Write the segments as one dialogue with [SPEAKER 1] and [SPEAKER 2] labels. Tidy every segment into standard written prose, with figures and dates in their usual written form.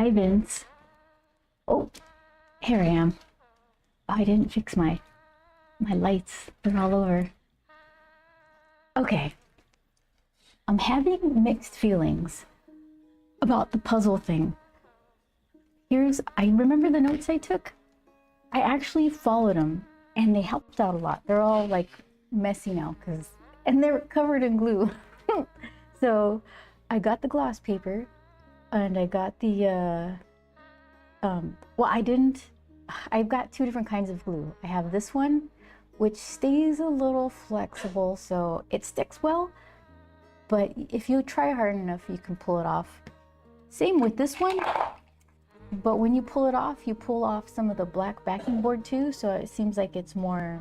[SPEAKER 1] Hi, Vince. Oh, here I am. Oh, I didn't fix my lights. They're all over. Okay, I'm having mixed feelings about the puzzle thing. I remember the notes I took. I actually followed them and they helped out a lot. They're all like messy now and they're covered in glue. So I got the gloss paper and I got well, I've got two different kinds of glue. I have this one, which stays a little flexible, so it sticks well, but if you try hard enough, you can pull it off. Same with this one, but when you pull it off, you pull off some of the black backing board too, so it seems like it's more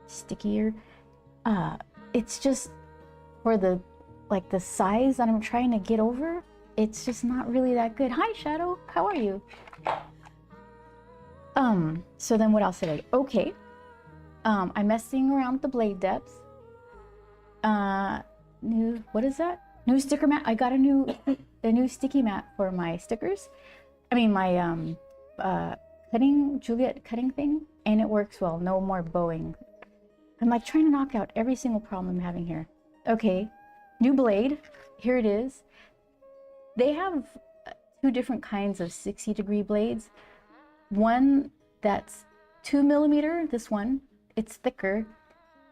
[SPEAKER 1] stickier. It's just for the size that I'm trying to get over, it's just not really that good. Hi, Shadow, how are you? So then what else did I do? Okay, I'm messing around with the blade depths. What is that? New sticker mat. I got a new sticky mat for my stickers. I mean my Juliet cutting thing, and it works well. No more bowing. I'm like trying to knock out every single problem I'm having here. Okay, new blade. Here it is. They have two different kinds of 60-degree blades. One that's 2mm, this one, it's thicker,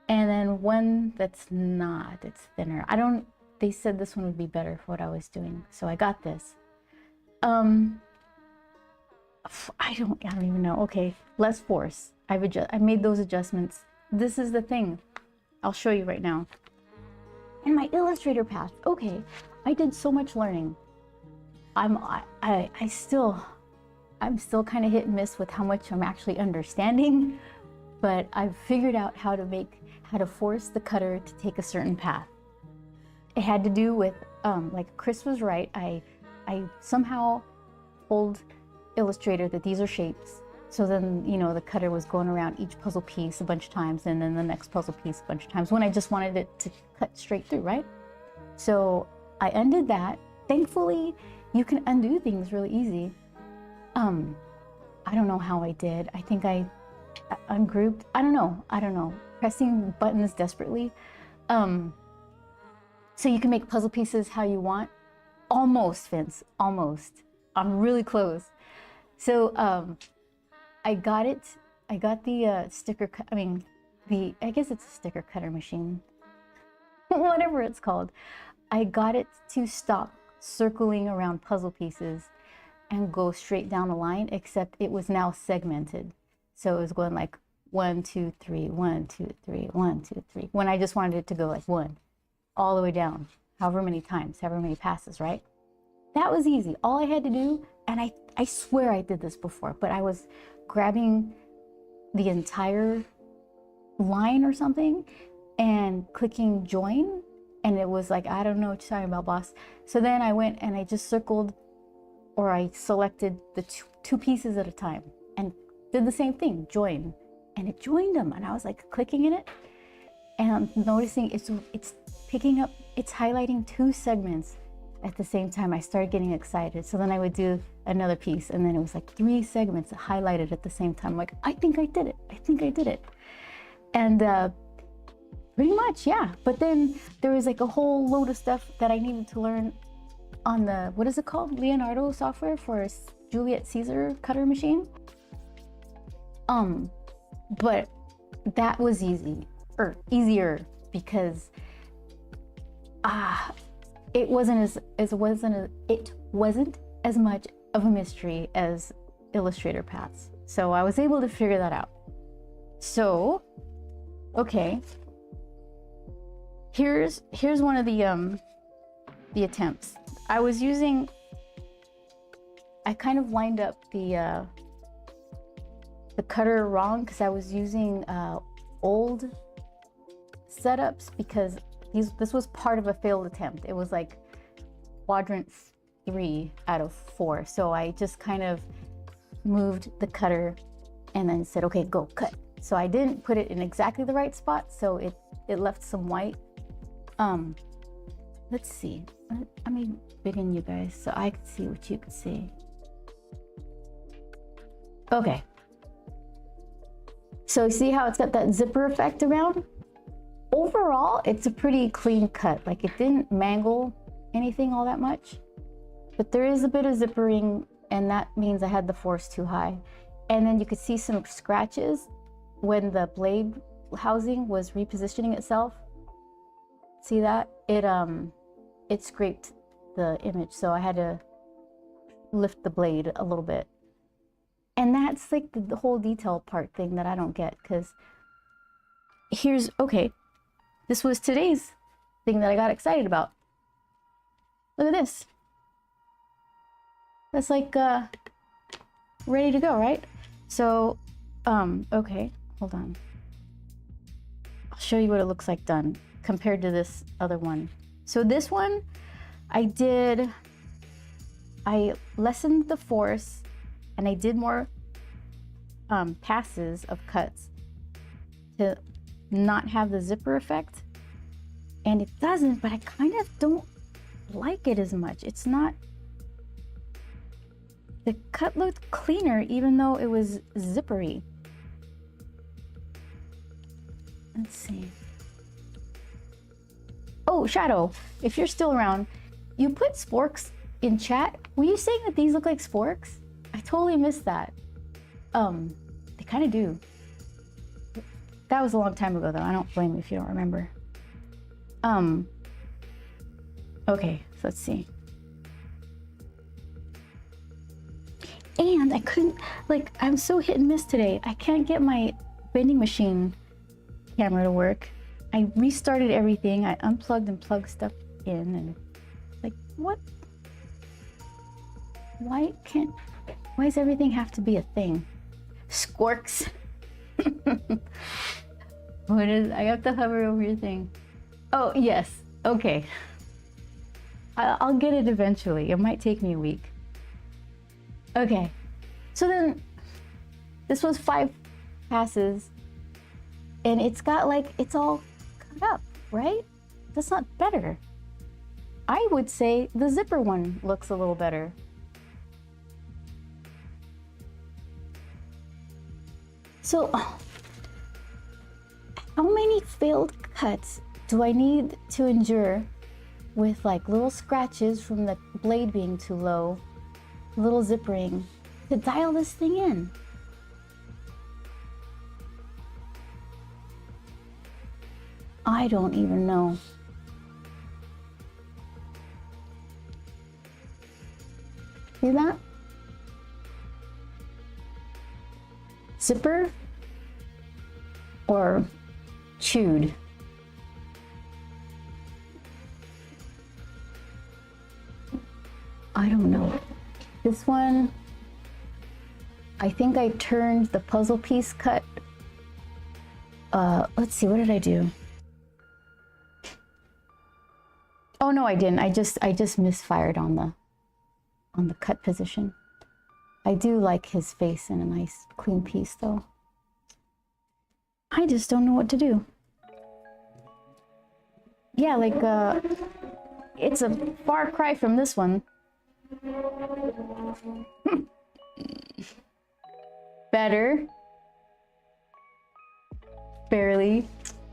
[SPEAKER 1] and then one that's not, it's thinner. They said this one would be better for what I was doing, so I got this. I don't even know. Okay, less force. I made those adjustments. This is the thing. I'll show you right now. And my Illustrator path. Okay, I did so much learning. I'm still kind of hit and miss with how much I'm actually understanding, but I've figured out how to force the cutter to take a certain path. It had to do with, like Chris was right, I somehow told Illustrator that these are shapes. So then, you know, the cutter was going around each puzzle piece a bunch of times and then the next puzzle piece a bunch of times when I just wanted it to cut straight through, right? So I undid that. Thankfully, you can undo things really easy. I don't know how I did. I think I ungrouped. I don't know. Pressing buttons desperately. So you can make puzzle pieces how you want. Almost, Vince, almost. I'm really close. So I got it. I got the sticker cut. I mean, I guess it's a sticker cutter machine. Whatever it's called. I got it to stop circling around puzzle pieces and go straight down the line, except it was now segmented. So it was going like 1, 2, 3, 1, 2, 3, 1, 2, 3. When I just wanted it to go like 1, all the way down, however many times, however many passes, right? That was easy. All I had to do, and I swear I did this before, but I was grabbing the entire line or something and clicking join, and it was like, I don't know what you're talking about, boss. So then I went and I just circled, or I selected the two pieces at a time and did the same thing, join, and it joined them. And I was like clicking in it, and I'm noticing it's picking up, it's highlighting 2 segments at the same time. I started getting excited. So then I would do another piece, and then it was like 3 segments highlighted at the same time. I'm like, I think I did it. I think I did it. And pretty much, yeah. But then there was like a whole load of stuff that I needed to learn on the, what is it called? Leonardo software for Juliet Caesar cutter machine. But that was easier because it wasn't as much of a mystery as Illustrator paths. So I was able to figure that out. So, okay. Here's one of the attempts. I kind of lined up the cutter wrong because I was using old setups, because this was part of a failed attempt. It was like quadrant 3 out of 4. So I just kind of moved the cutter and then said, okay, go cut. So I didn't put it in exactly the right spot, so it left some white. Let's see. Let me big in you guys so I could see what you could see. Okay. So see how it's got that zipper effect around? Overall, it's a pretty clean cut. Like it didn't mangle anything all that much, but there is a bit of zippering, and that means I had the force too high. And then you could see some scratches when the blade housing was repositioning itself. See that? It scraped the image, so I had to lift the blade a little bit. And that's like the whole detail part thing that I don't get, because here's, okay, this was today's thing that I got excited about. Look at this. That's like ready to go, right? So, okay, hold on. I'll show you what it looks like done compared to this other one. So this one, I lessened the force and I did more passes of cuts to not have the zipper effect. And it doesn't, but I kind of don't like it as much. It's not, the cut looked cleaner even though it was zippery. Let's see. Oh, Shadow, if you're still around, you put sporks in chat. Were you saying that these look like sporks? I totally missed that. They kind of do. That was a long time ago though. I don't blame you if you don't remember. Okay, so let's see. And I couldn't, like, I'm so hit and miss today. I can't get my vending machine camera to work. I restarted everything. I unplugged and plugged stuff in, and like, what? Why does everything have to be a thing? Squirks. What is, I have to hover over your thing. Oh, yes. Okay. I'll get it eventually. It might take me a week. Okay. So then this was 5 passes and it's got like, it's all cut up, right? That's not better. I would say the zipper one looks a little better. So how many failed cuts do I need to endure with like little scratches from the blade being too low, little zippering, to dial this thing in? I don't even know. See that? Zipper or chewed? I don't know. This one, I think I turned the puzzle piece cut. Let's see, what did I do? Oh no, I didn't. I just misfired on the cut position. I do like his face in a nice clean piece though. I just don't know what to do. Yeah, like it's a far cry from this one. Better. Barely.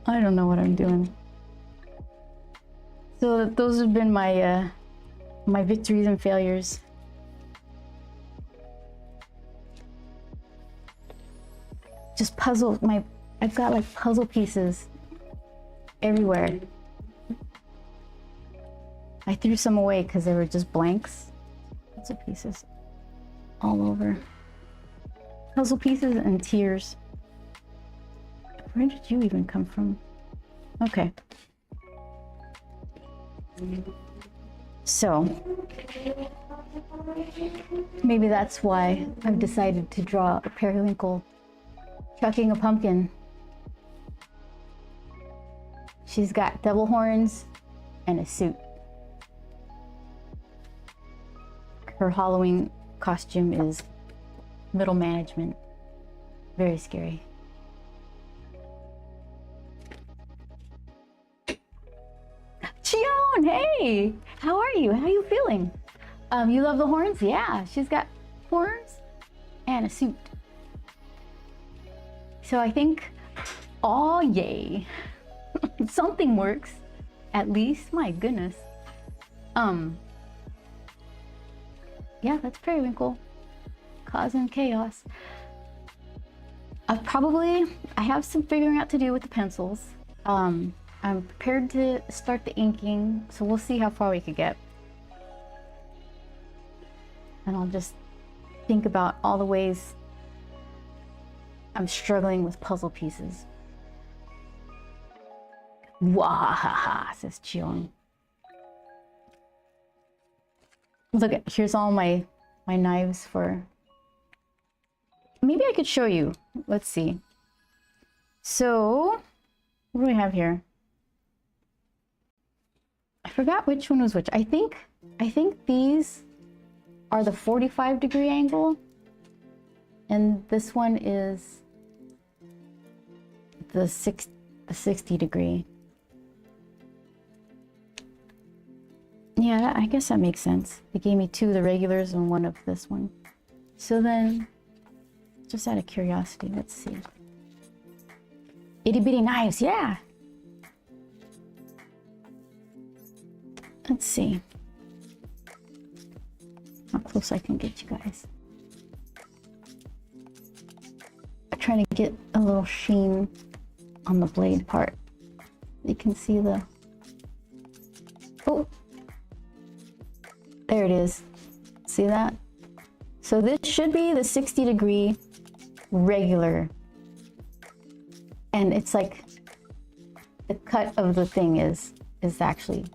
[SPEAKER 1] I don't know what I'm doing. So those have been my my victories and failures. Just puzzle, I've got like puzzle pieces everywhere. I threw some away because they were just blanks. Puzzle pieces all over. Puzzle pieces and tears. Where did you even come from? Okay. So maybe that's why I've decided to draw a periwinkle chucking a pumpkin. She's got devil horns and a suit. Her Halloween costume is middle management. Very scary. Chion, hey! How are you? How are you feeling? You love the horns? Yeah, she's got horns and a suit. So I think, oh yay, something works, at least. My goodness. Yeah, that's periwinkle, causing chaos. I have some figuring out to do with the pencils. I'm prepared to start the inking, so we'll see how far we could get. And I'll just think about all the ways I'm struggling with puzzle pieces. Wahaha, says Chion. Look at, here's all my knives for... Maybe I could show you. Let's see. So, what do we have here? I forgot which one was which. I think these are the 45-degree angle, and this one is the 60-degree. Yeah, I guess that makes sense. They gave me two of the regulars and one of this one. So then, just out of curiosity, let's see. Itty bitty knives, yeah! Let's see how close I can get you guys. I'm trying to get a little sheen on the blade part. You can see the... Oh! There it is. See that? So this should be the 60-degree regular. And it's like the cut of the thing is actually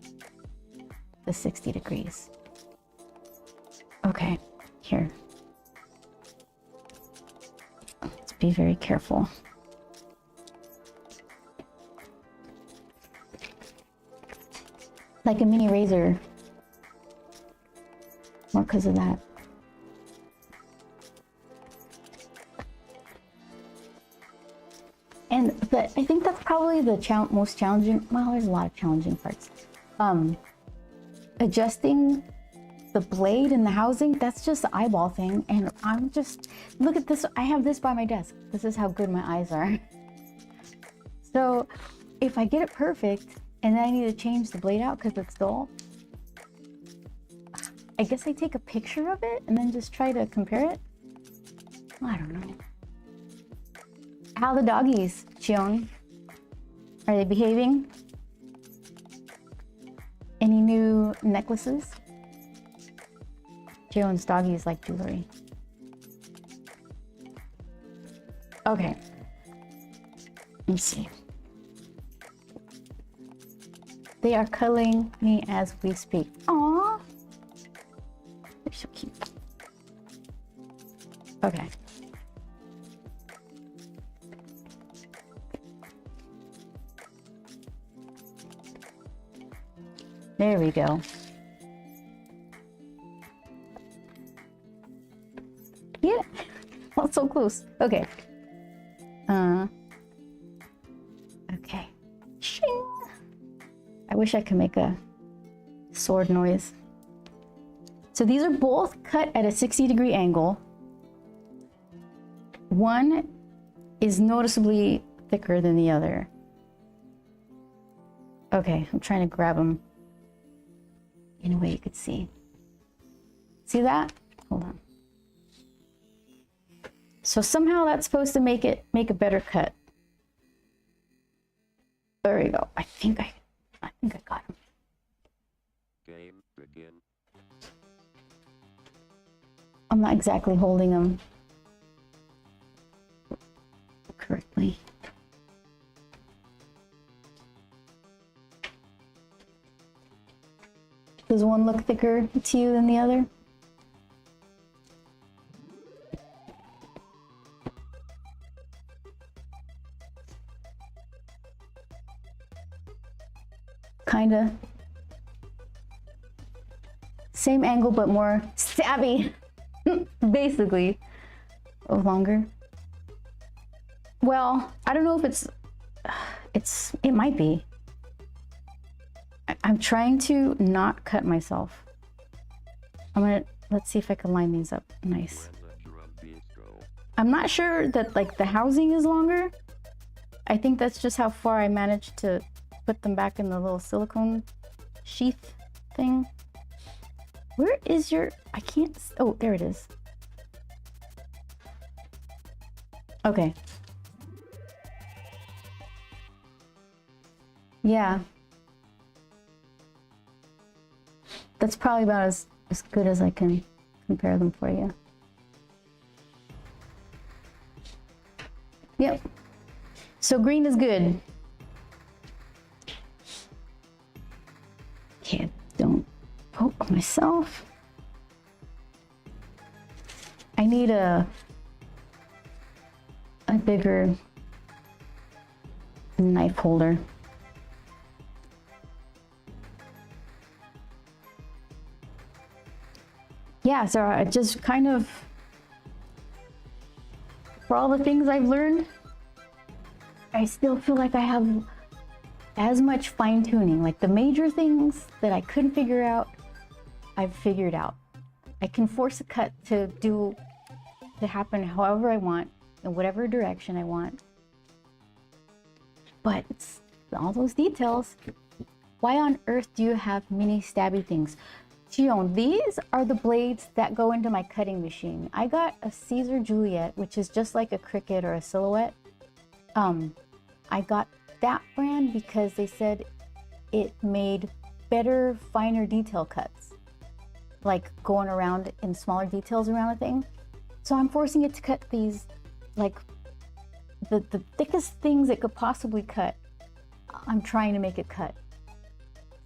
[SPEAKER 1] the 60 degrees. Okay, here. Let's be very careful. Like a mini razor. More because of that. I think that's probably the most challenging. Well, there's a lot of challenging parts. Adjusting the blade and the housing, that's just the eyeball thing. And I'm just, look at this. I have this by my desk. This is how good my eyes are. So if I get it perfect and then I need to change the blade out because it's dull, I guess I take a picture of it and then just try to compare it. I don't know. How are the doggies, Chion? Are they behaving? Any new necklaces? Chion's doggies like jewelry. Okay. Let's see. They are cuddling me as we speak. Aww. They're so cute. Okay. There we go. Yeah, not so close. Okay. Okay. Shing. I wish I could make a sword noise. So these are both cut at a 60-degree angle. One is noticeably thicker than the other. Okay, I'm trying to grab them in a way you could see. See that? Hold on. So somehow that's supposed to make a better cut. There we go. I think I got him.
[SPEAKER 2] Game begin.
[SPEAKER 1] I'm not exactly holding them correctly. Does one look thicker to you than the other? Kinda. Same angle, but more stabby. Basically. Oh, longer. Well, I don't know if it might be. I'm trying to not cut myself. Let's see if I can line these up nice. I'm not sure that like the housing is longer. I think that's just how far I managed to put them back in the little silicone sheath thing. Where is your, I can't, oh, there it is. Okay. Yeah. That's probably about as good as I can compare them for you. Yep. So green is good. Okay, don't poke myself. I need a bigger knife holder. Yeah, so I just kind of, for all the things I've learned, I still feel like I have as much fine tuning. Like the major things that I couldn't figure out, I've figured out. I can force a cut to happen however I want, in whatever direction I want. But it's all those details. Why on earth do you have mini stabby things? Chion, these are the blades that go into my cutting machine. I got a Caesar Juliet, which is just like a Cricut or a Silhouette. I got that brand because they said it made better, finer detail cuts, like going around in smaller details around a thing. So I'm forcing it to cut these, like the thickest things it could possibly cut. I'm trying to make it cut.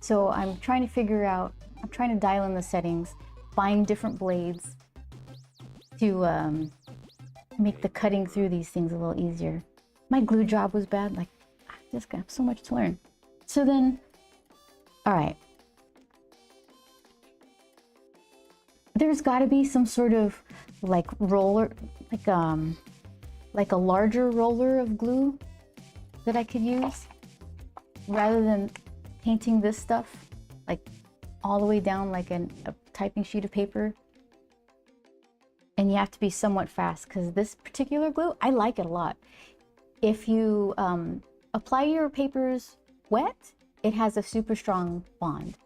[SPEAKER 1] So I'm trying to figure out, I'm trying to dial in the settings, find different blades to make the cutting through these things a little easier. My glue job was bad. Like, I just got so much to learn. So then, all right. There's got to be some sort of like roller, like a larger roller of glue that I could use rather than painting this stuff like all the way down like a typing sheet of paper. And you have to be somewhat fast because this particular glue, I like it a lot. If you apply your papers wet, it has a super strong bond.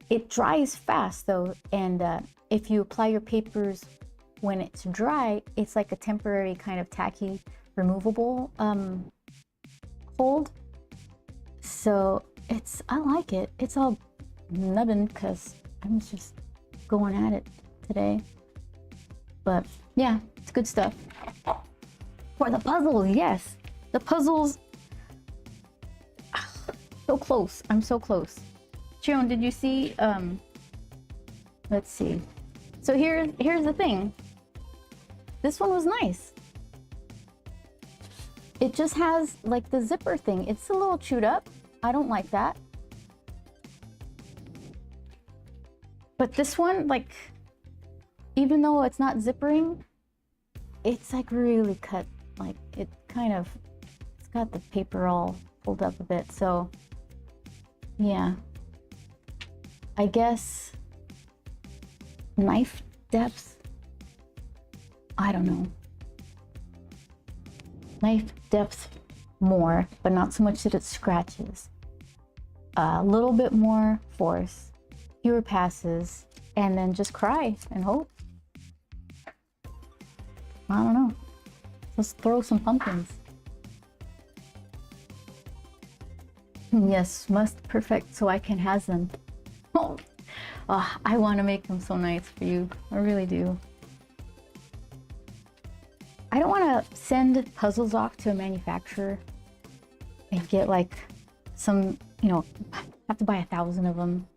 [SPEAKER 1] It dries fast though, and if you apply your papers when it's dry, it's like a temporary kind of tacky removable hold. So I like it. It's all nubbin because I'm just going at it today. But yeah, it's good stuff. For the puzzles, yes. The puzzles, so close. I'm so close. Chiron, did you see, let's see. So here's the thing. This one was nice. It just has like the zipper thing. It's a little chewed up. I don't like that. But this one, like, even though it's not zippering, it's like really cut. Like it kind of, it's got the paper all pulled up a bit. So yeah, I guess knife depth, I don't know. Knife depth more, but not so much that it scratches. A little bit more force, fewer passes, and then just cry and hope. I don't know. Let's throw some pumpkins. Yes, must perfect so I can has them. Oh, I want to make them so nice for you. I really do. I don't want to send puzzles off to a manufacturer and get like some, you know, have to buy 1,000 of them.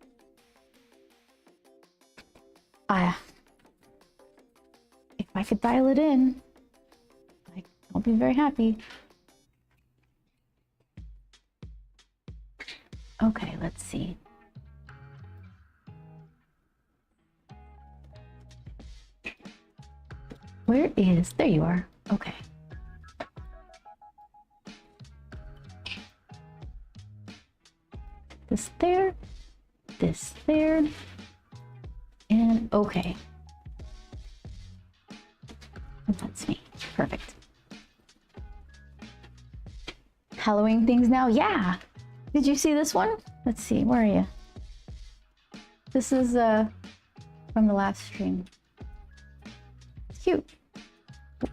[SPEAKER 1] If I could dial it in, like, I'll be very happy. Okay, let's see. Where is, there you are. Okay. This there, and okay. That's me. Perfect. Halloween things now? Yeah. Did you see this one? Let's see, where are you? This is from the last stream. It's cute.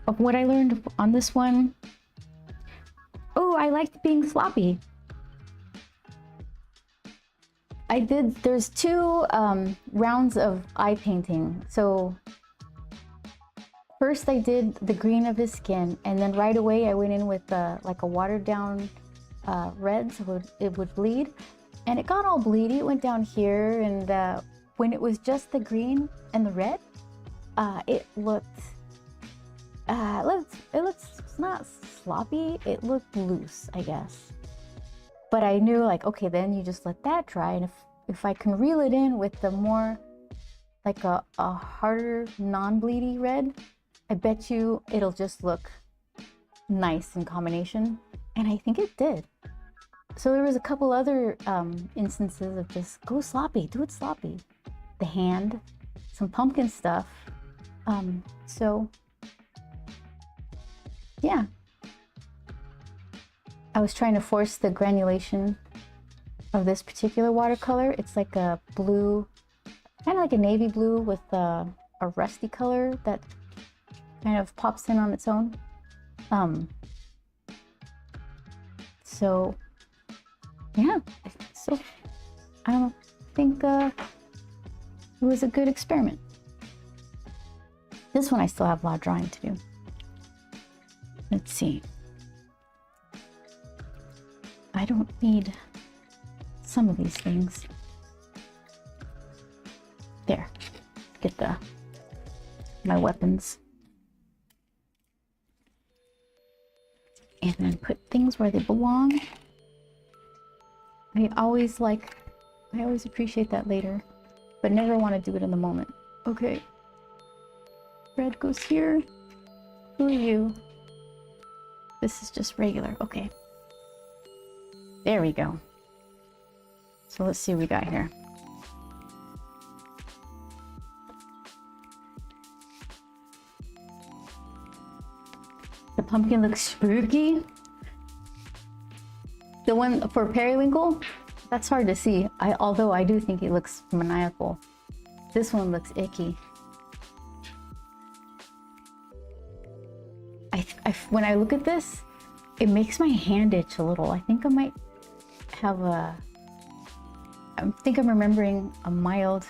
[SPEAKER 1] Of what I learned on this one. Oh, I liked being sloppy. There's two rounds of eye painting. So first I did the green of his skin, and then right away I went in with like a watered down red so it would bleed. And it got all bleedy, it went down here, and when it was just the green and the red, it looked not sloppy, it looked loose, I guess. But I knew, like, okay, then you just let that dry, and if I can reel it in with the more, like a harder, non-bleedy red, I bet you it'll just look nice in combination. And I think it did. So there was a couple other instances of just go sloppy, do it sloppy. The hand, some pumpkin stuff. So yeah. I was trying to force the granulation of this particular watercolor. It's like a blue, kind of like a navy blue with a rusty color that kind of pops in on its own. So yeah, so I don't know, I think it was a good experiment. This one I still have a lot of drawing to do. Let's see. I don't need some of these things. There, get my weapons. And then put things where they belong. I always appreciate that later, but never want to do it in the moment. Okay. Red goes here. Who are you? This is just regular, okay. There we go. So let's see what we got here. The pumpkin looks spooky. The one for periwinkle, that's hard to see. Although I do think it looks maniacal. This one looks icky. When I look at this, it makes my hand itch a little. I think I might have I think I'm remembering a mild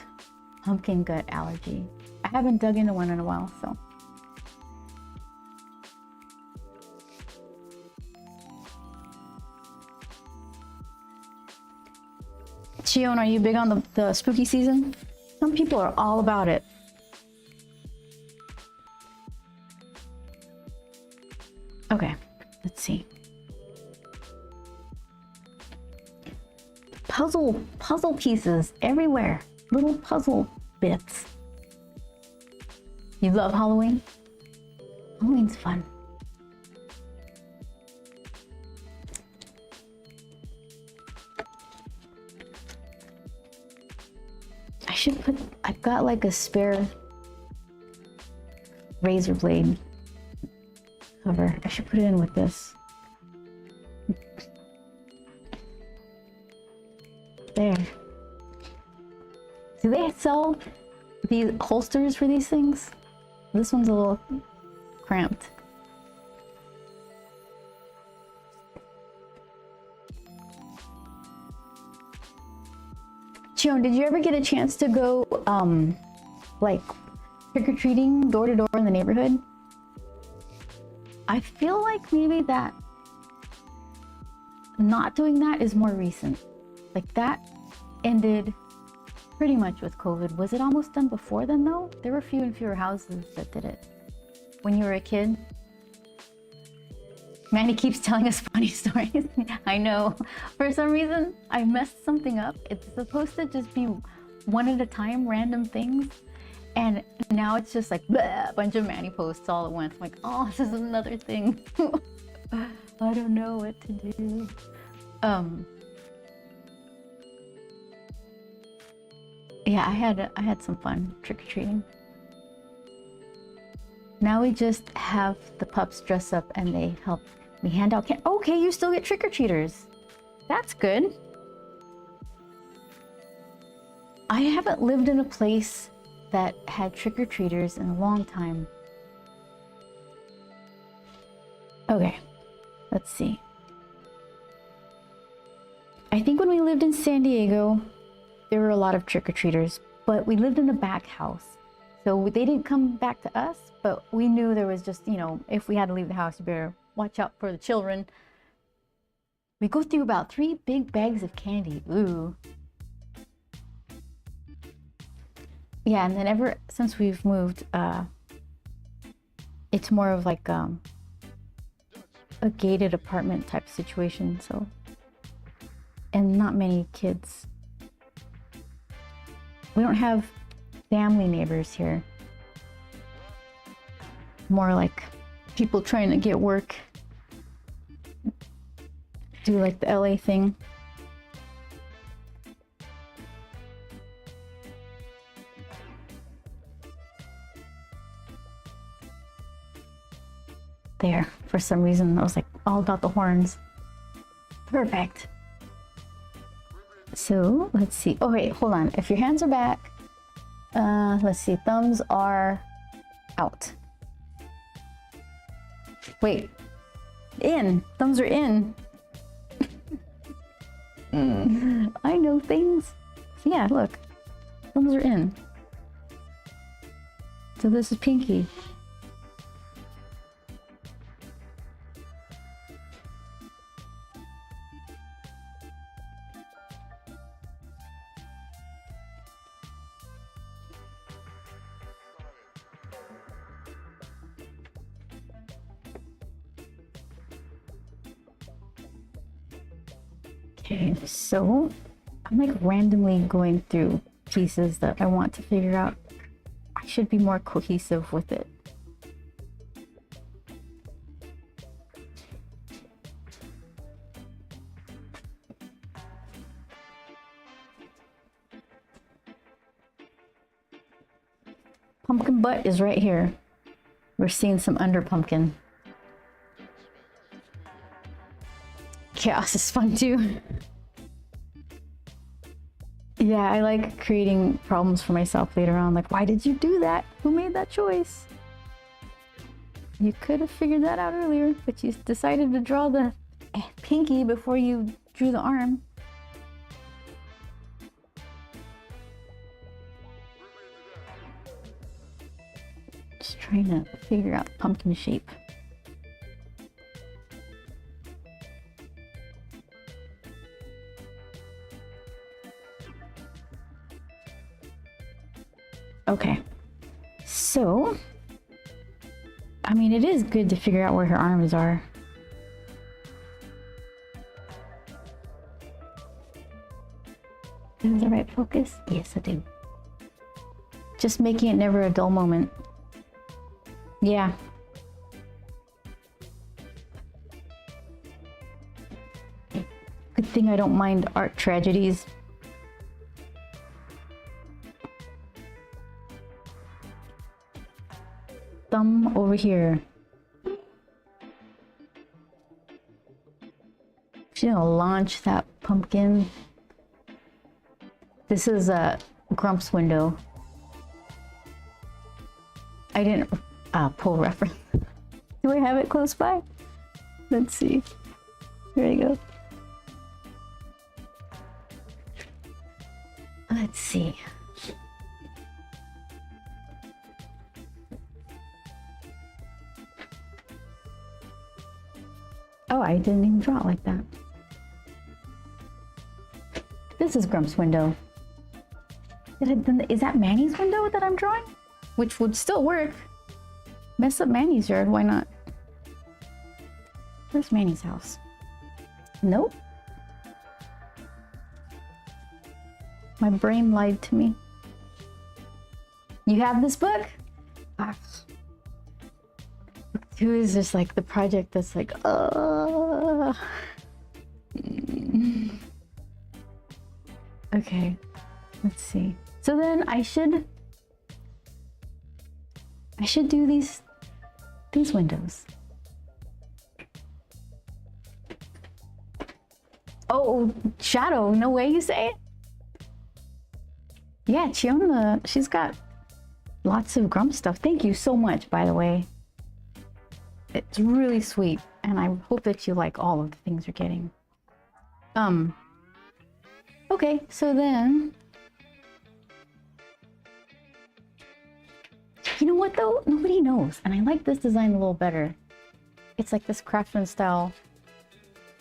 [SPEAKER 1] pumpkin gut allergy. I haven't dug into one in a while, so. Chion, are you big on the spooky season? Some people are all about it. Okay, let's see. Puzzle pieces everywhere. Little puzzle bits. You love Halloween? Halloween's fun. I've got like a spare razor blade cover. I should put it in with this. There. Do they sell these holsters for these things? This one's a little cramped. Chion, did you ever get a chance to go like trick-or-treating door to door in the neighborhood? I feel like maybe that not doing that is more recent. Like that ended pretty much with COVID. Was it almost done before then though? There were fewer and fewer houses that did it. When you were a kid? Manny keeps telling us funny stories. I know. For some reason, I messed something up. It's supposed to just be one at a time, random things. And now it's just like bleh, a bunch of Manny posts all at once. I'm like, oh, this is another thing. I don't know what to do. Yeah, I had some fun trick-or-treating. Now we just have the pups dress up and they help me hand out candy. Okay, you still get trick-or-treaters. That's good. I haven't lived in a place that had trick-or-treaters in a long time. Okay, let's see. I think when we lived in San Diego, there were a lot of trick-or-treaters, but we lived in a back house. So they didn't come back to us, but we knew there was just, you know, if we had to leave the house, you better watch out for the children. We go through about 3 big bags of candy. Ooh. Yeah, and then ever since we've moved, it's more of like a gated apartment type situation, so, and not many kids. We don't have family neighbors here. More like people trying to get work. Do like the LA thing. There, for some reason, I was like all about the horns. Perfect. So let's see. Oh wait, hold on. If your hands are back, let's see. Thumbs are out. Wait, in. Thumbs are in. I know things. Yeah, look. Thumbs are in. So this is pinky. Okay, so I'm like randomly going through pieces that I want to figure out. I should be more cohesive with it. Pumpkin butt is right here. We're seeing some under pumpkin. Chaos is fun too. Yeah, I like creating problems for myself later on. Like, why did you do that? Who made that choice? You could have figured that out earlier, but you decided to draw the pinky before you drew the arm. Just trying to figure out pumpkin shape. Okay, so, I mean, it is good to figure out where her arms are. Is the right focus? Yes, I do. Just making it never a dull moment. Yeah. Good thing I don't mind art tragedies. Thumb over here. She's gonna launch that pumpkin. This is a Grump's window. I didn't pull reference. Do I have it close by? Let's see. There you go. Let's see. Oh, I didn't even draw it like that. This is Grump's window. Is that Manny's window that I'm drawing? Which would still work. Mess up Manny's yard, why not? Where's Manny's house? Nope. My brain lied to me. You have this book? Ah. Book 2 is just like the project that's like, Okay, let's see. So then I should do these these windows. Oh, Shadow, no way you say it? Yeah, Chiona, she's got lots of Grump stuff. Thank you so much, by the way. It's really sweet, and I hope that you like all of the things you're getting. Okay, so then... You know what though? Nobody knows, and I like this design a little better. It's like this craftsman style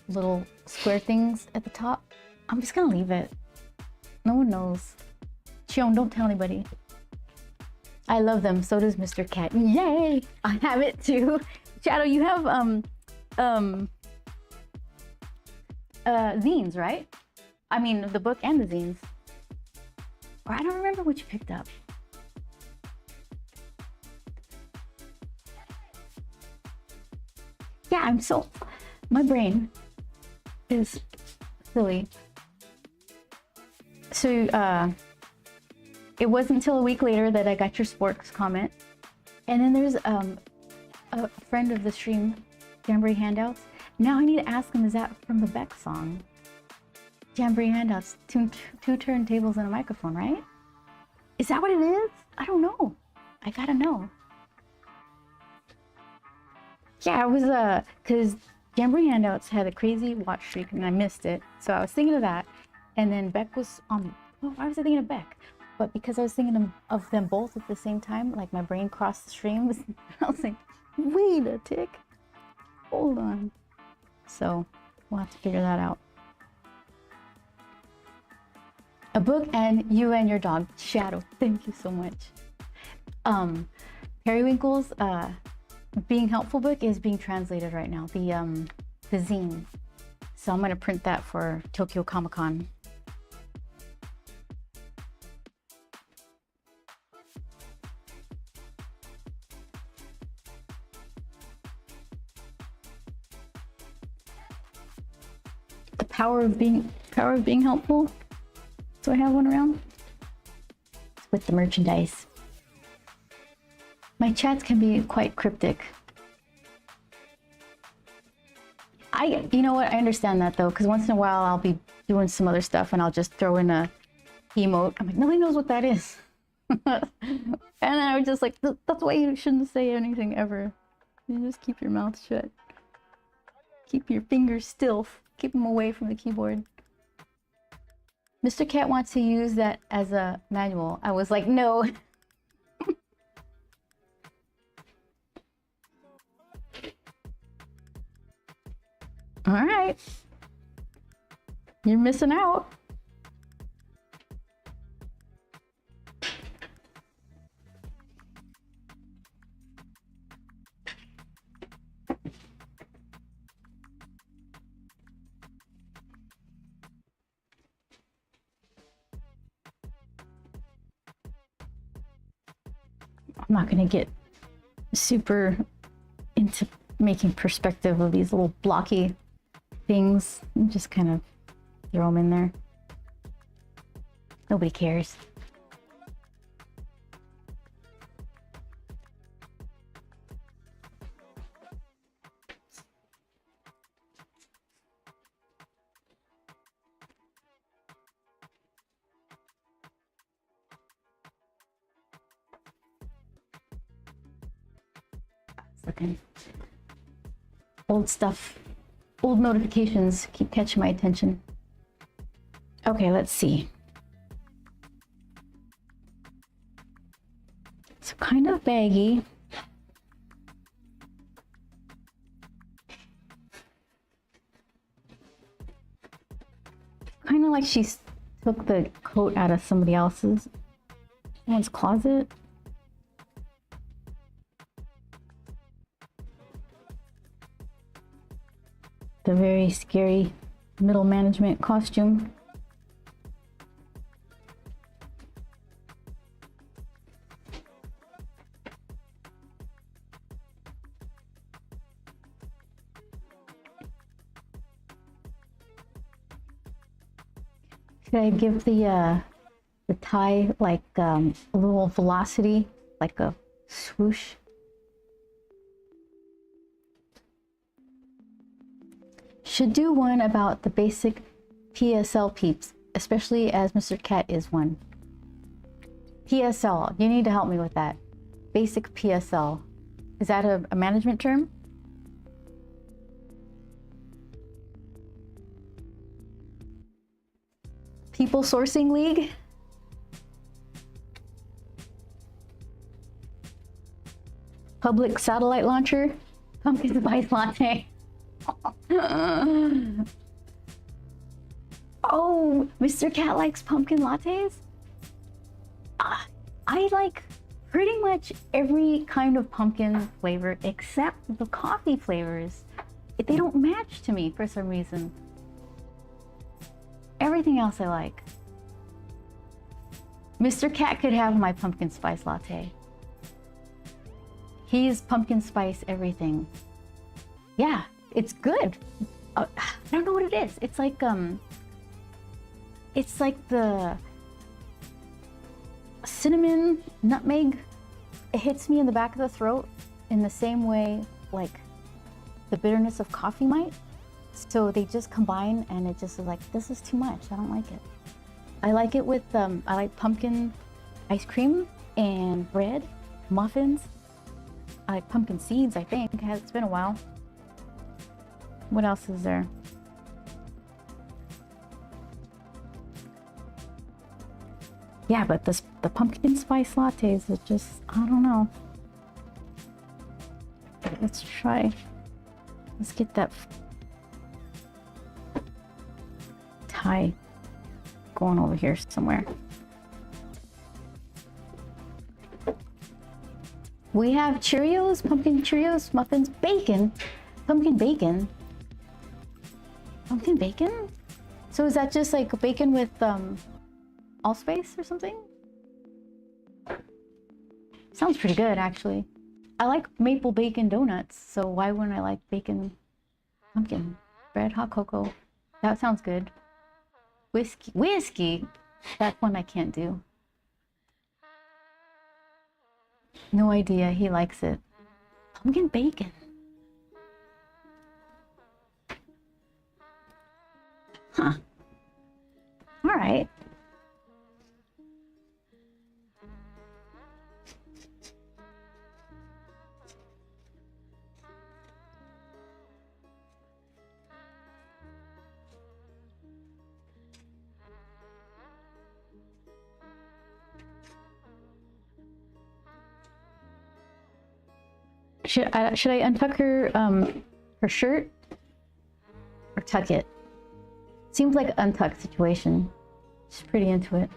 [SPEAKER 1] little square things at the top. I'm just gonna leave it. No one knows. Chion, don't tell anybody. I love them, so does Mr. Cat. Yay! I have it too. Shadow, you have zines, right? I mean the book and the zines. Or I don't remember what you picked up. Yeah, I'm so... My brain is silly. So, it wasn't until a week later that I got your sports comment. And then there's a friend of the stream, Jamboree Handouts. Now I need to ask him, is that from the Beck song? Jamboree Handouts, two turntables and a microphone, right? Is that what it is? I don't know. I gotta know. Yeah, it was because Jamboree Handouts had a crazy watch streak and I missed it. So I was thinking of that. And then Beck was on, well, why was I thinking of Beck? But because I was thinking of them both at the same time, like my brain crossed the streams. I was like, wait a tick, hold on. So we'll have to figure that out. A book and you and your dog, Shadow. Thank you so much. Periwinkle's Being Helpful book is being translated right now, the zine. So I'm gonna print that for Tokyo Comic Con. The power of being helpful. So I have one around with the merchandise. My chats can be quite cryptic. You know what? I understand that though, because once in a while I'll be doing some other stuff and I'll just throw in a emote. I'm like, nobody knows what that is. And I was just like, that's why you shouldn't say anything ever. You just keep your mouth shut. Keep your fingers still. Keep them away from the keyboard. Mr. Cat wants to use that as a manual. I was like, no. All right. You're missing out. I'm not going to get super into making perspective of these little blocky things. Just kind of throw them in there. Nobody cares. Looking. Old stuff, old notifications keep catching my attention. Okay, let's see. It's kind of baggy. Kind of like she took the coat out of somebody else's, someone's closet. The very scary middle management costume. Should I give the tie like a little velocity, like a swoosh? Should do one about the basic PSL peeps, especially as Mr. Cat is one. PSL, you need to help me with that. Basic PSL. Is that a management term? People Sourcing League? Public satellite launcher? Pumpkin spice latte. Oh, Mr. Cat likes pumpkin lattes? I like pretty much every kind of pumpkin flavor except the coffee flavors. They don't match to me for some reason. Everything else I like. Mr. Cat could have my pumpkin spice latte. He's pumpkin spice everything. Yeah, it's good. I don't know what it is. It's like the cinnamon, nutmeg. It hits me in the back of the throat in the same way like the bitterness of coffee might. So they just combine and it just is like, this is too much. I don't like it. I like it with, I like pumpkin ice cream and bread, muffins. I like pumpkin seeds, I think. It's been a while. What else is there? Yeah, but the pumpkin spice lattes is just, I don't know. Let's get that tie going over here somewhere. We have Cheerios, pumpkin Cheerios, muffins, bacon, pumpkin bacon. Pumpkin bacon? So is that just like bacon with allspice or something? Sounds pretty good, actually. I like maple bacon donuts, so why wouldn't I like bacon pumpkin bread, hot cocoa? That sounds good. Whiskey, that one I can't do. No idea, he likes it. Pumpkin bacon. Huh. All right. Should I untuck her shirt or tuck it? Seems like an untucked situation. She's pretty into it.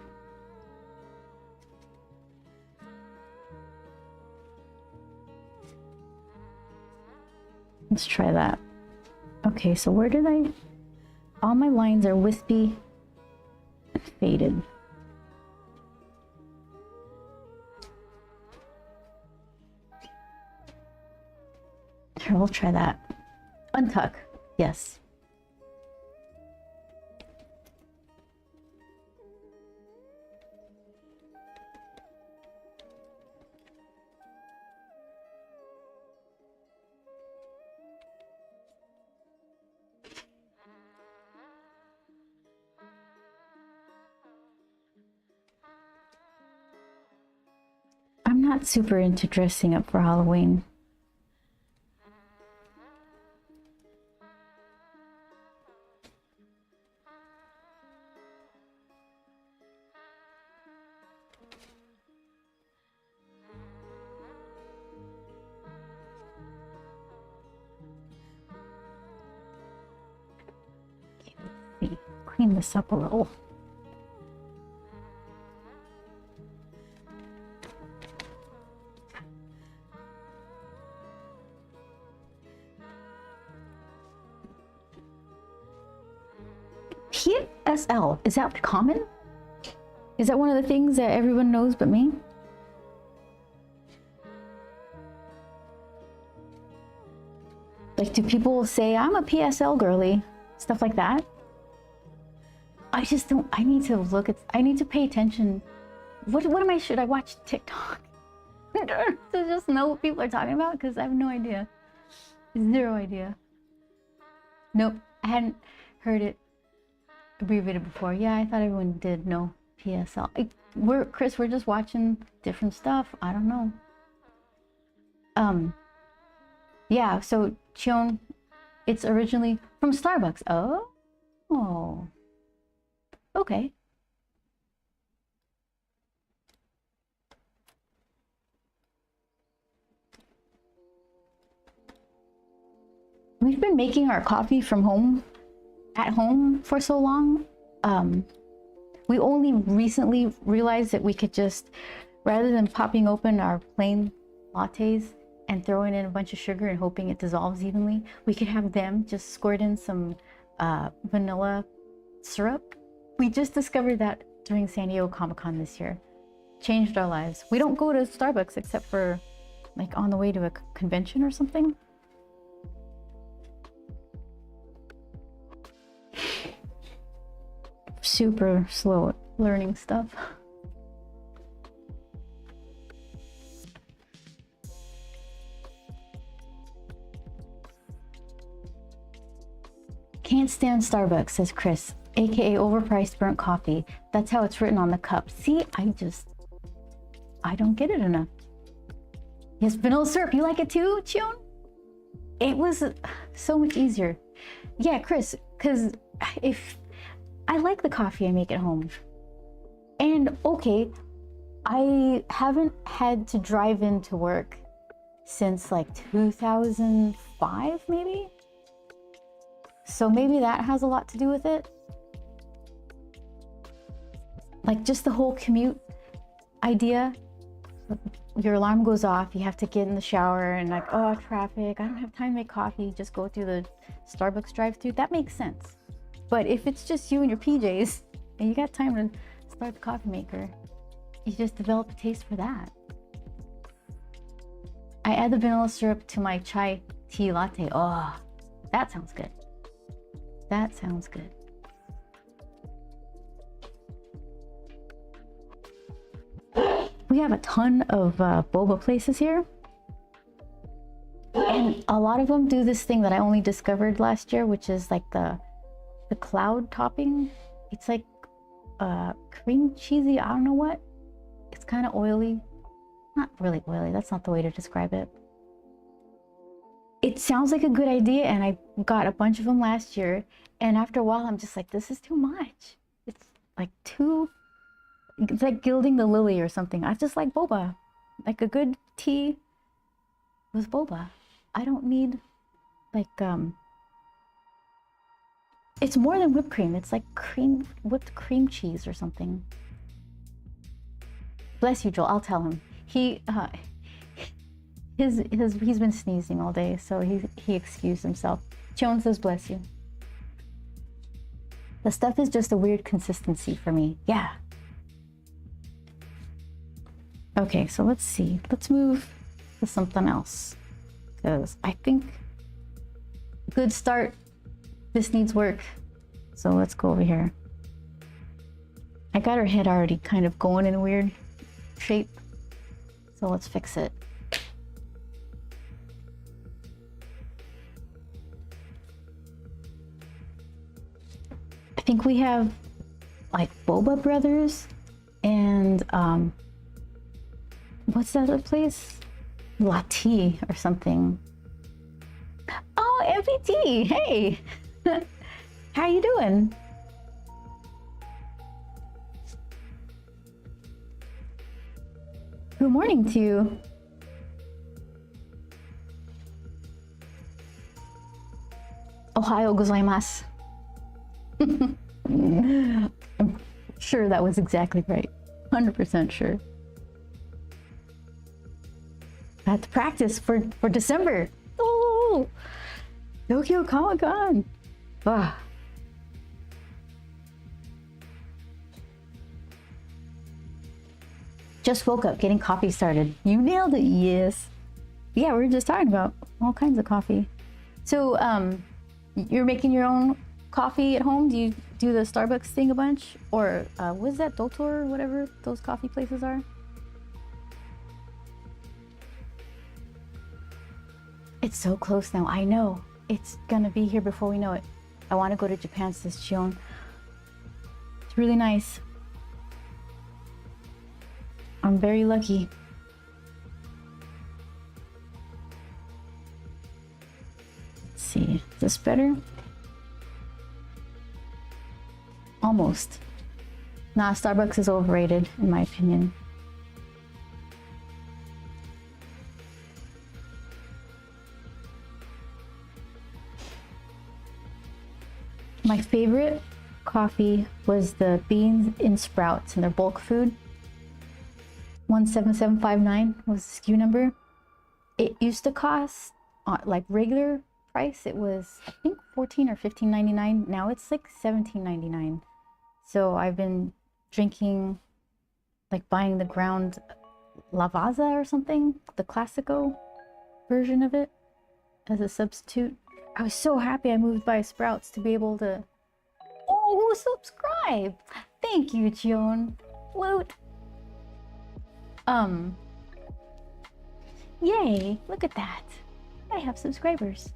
[SPEAKER 1] Let's try that. Okay, so where did I... All my lines are wispy and faded. Here, we'll try that. Untuck, yes. I'm not super into dressing up for Halloween. Clean this up a little. PSL, is that common? Is that one of the things that everyone knows but me? Like, do people say, I'm a PSL girly? Stuff like that? I just don't, I need to look at, I need to pay attention. What am I, should I watch TikTok? To just know what people are talking about? Because I have no idea. Zero idea. Nope, I hadn't heard it abbreviated before. Yeah, I thought everyone did know PSL. Chris, we're just watching different stuff. I don't know. Yeah, so Cheon, it's originally from Starbucks. Oh, okay. We've been making our coffee from home, at home for so long. We only recently realized that we could just, rather than popping open our plain lattes and throwing in a bunch of sugar and hoping it dissolves evenly, we could have them just squirt in some vanilla syrup. We just discovered that during San Diego Comic-Con this year. Changed our lives. We don't go to Starbucks except for like on the way to a convention or something. Super slow at learning stuff. Can't stand Starbucks, says Chris, aka overpriced burnt coffee. That's how it's written on the cup. See, I don't get it enough. Yes, vanilla syrup. You like it too, Cheon? It was so much easier. Yeah, Chris, because if I like the coffee I make at home. And okay, I haven't had to drive into work since like 2005, maybe? So maybe that has a lot to do with it. Like just the whole commute idea. Your alarm goes off, you have to get in the shower and like, oh, traffic, I don't have time to make coffee, just go through the Starbucks drive-thru. That makes sense. But if it's just you and your PJs and you got time to start the coffee maker, you just develop a taste for that. I add the vanilla syrup to my chai tea latte. Oh, that sounds good. That sounds good. We have a ton of boba places here. And a lot of them do this thing that I only discovered last year, which is like the cloud topping. It's like cream cheesy, I don't know what. It's kind of oily. Not really oily, that's not the way to describe it. It sounds like a good idea, and I got a bunch of them last year, and after a while I'm just like, this is too much. It's like it's like gilding the lily or something. I just like boba. Like a good tea with boba. I don't need like it's more than whipped cream. It's like whipped cream cheese or something. Bless you, Joel. I'll tell him. He's been sneezing all day, so he excused himself. Joan says, bless you. The stuff is just a weird consistency for me. Yeah. Okay, so let's see. Let's move to something else. Because I think good start. This needs work. So let's go over here. I got her head already kind of going in a weird shape. So let's fix it. I think we have like Boba Brothers and what's that other place? Latte or something. Oh, MPT, hey. How you doing? Good morning to you. Ohio gozaimasu. I'm sure that was exactly right. 100% sure. I had to practice for December. Oh, Tokyo Comic-Con. Ah. Just woke up, getting coffee started. You nailed it, yes. Yeah, we were just talking about all kinds of coffee. So, you're making your own coffee at home? Do you do the Starbucks thing a bunch? Or what is that, Dotor or whatever those coffee places are? It's so close now, I know. It's gonna be here before we know it. I want to go to Japan, says Chion. It's really nice. I'm very lucky. Let's see, is this better? Almost. Nah, Starbucks is overrated, in my opinion. My favorite coffee was the beans in sprouts and their bulk food. 17759 was the SKU number. It used to cost like regular price. It was I think $14 or $15.99. Now it's like $17.99. So I've been drinking, like buying the ground Lavazza or something, the Classico version of it as a substitute. I was so happy I moved by Sprouts to be able to... Oh, who subscribed? Thank you, Joan. Woot. Yay, look at that. I have subscribers.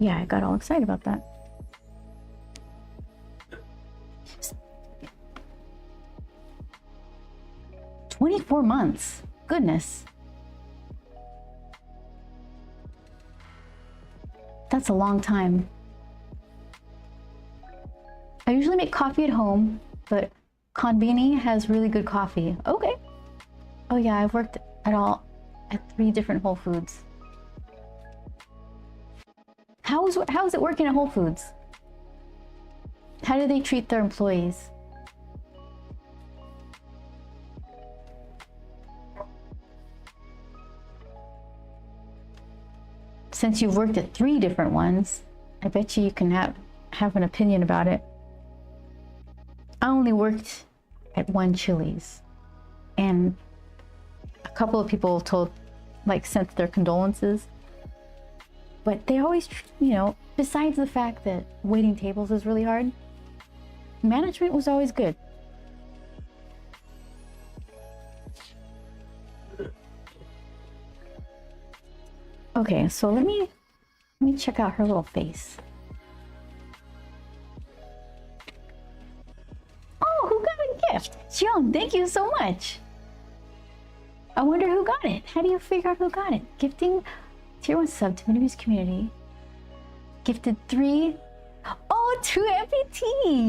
[SPEAKER 1] Yeah, I got all excited about that. 24 months. Goodness. That's a long time. I usually make coffee at home, but Konbini has really good coffee. Okay. Oh yeah, I've worked at 3 different Whole Foods. How is it working at Whole Foods? How do they treat their employees? Since you've worked at 3 different ones, I bet you can have an opinion about it. I only worked at 1 Chili's, and a couple of people sent their condolences. But they always, besides the fact that waiting tables is really hard, management was always good. Okay, so let me check out her little face. Oh, who got a gift? Xion, thank you so much. I wonder who got it. How do you figure out who got it? Gifting tier 1 sub to Minimus community. Gifted 3. Oh, 2 MPT.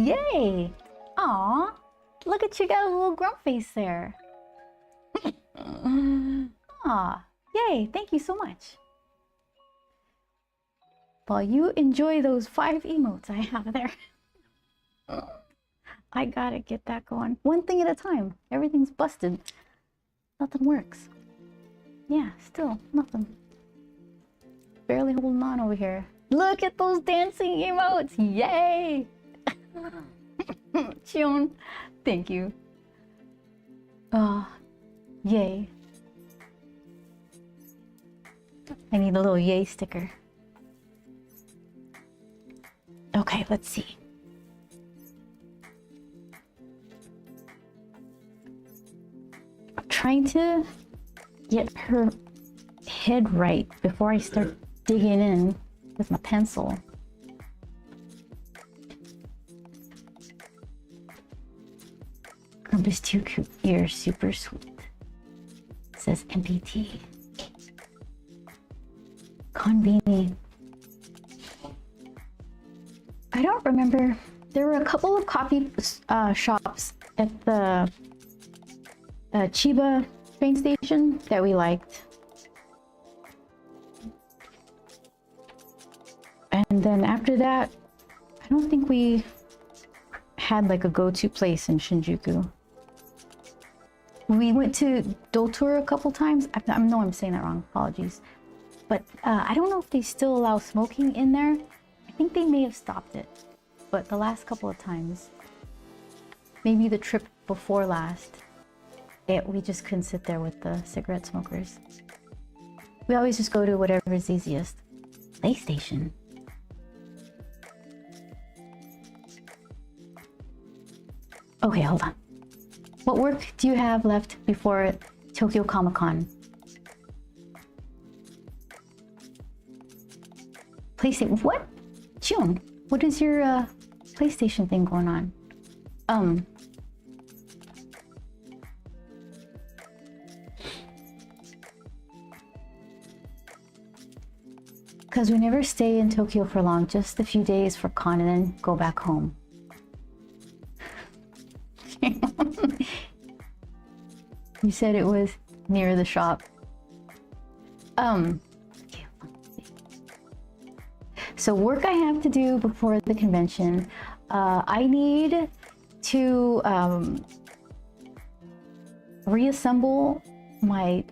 [SPEAKER 1] Yay. Aw, look at you, got a little grump face there. Aw, yay, thank you so much. While you enjoy those 5 emotes I have there. I gotta get that going. One thing at a time. Everything's busted. Nothing works. Yeah, still nothing. Barely holding on over here. Look at those dancing emotes! Yay! Chion, thank you. Yay. I need a little yay sticker. Okay, let's see. I'm trying to get her head right before I start digging in with my pencil. Grumpus 2 ears, super sweet. It says MPT. Convenient. I don't remember. There were a couple of coffee shops at the Chiba train station that we liked. And then after that, I don't think we had like a go-to place in Shinjuku. We went to Dotour a couple times. I know I'm saying that wrong, apologies. But I don't know if they still allow smoking in there. I think they may have stopped it. But the last couple of times, maybe the trip before last, we just couldn't sit there with the cigarette smokers. We always just go to whatever is easiest. PlayStation. Okay, hold on. What work do you have left before Tokyo Comic Con? PlayStation. What? June, what is your PlayStation thing going on? Because we never stay in Tokyo for long, just a few days for con and then go back home. You said it was near the shop. Okay, let's see. So work I have to do before the convention. I need to reassemble my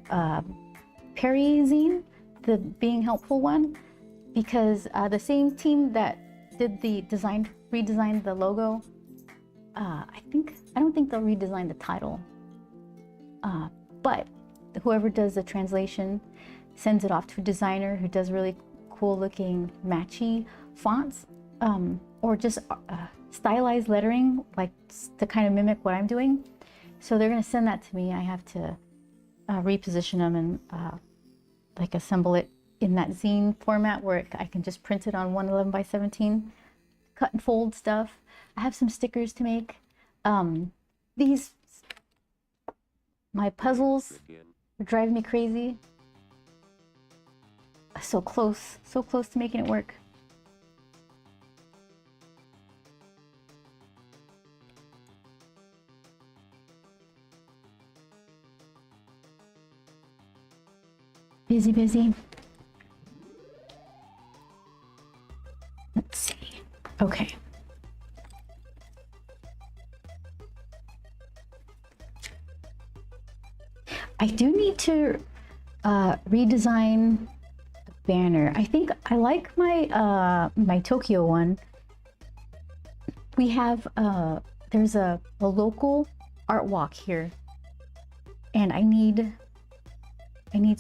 [SPEAKER 1] Peri zine, the being helpful one, because the same team that did the redesigned the logo, I don't think they'll redesign the title, but whoever does the translation sends it off to a designer who does really cool looking matchy fonts, or just stylized lettering, like to kind of mimic what I'm doing. So they're going to send that to me. I have to reposition them and like assemble it in that zine format where I can just print it on 111 by 17, cut and fold stuff. I have some stickers to make. My puzzles are driving me crazy. So close to making it work. Busy. Let's see. Okay. I do need to redesign the banner. I think I like my my Tokyo one. We have there's a local art walk here, and I need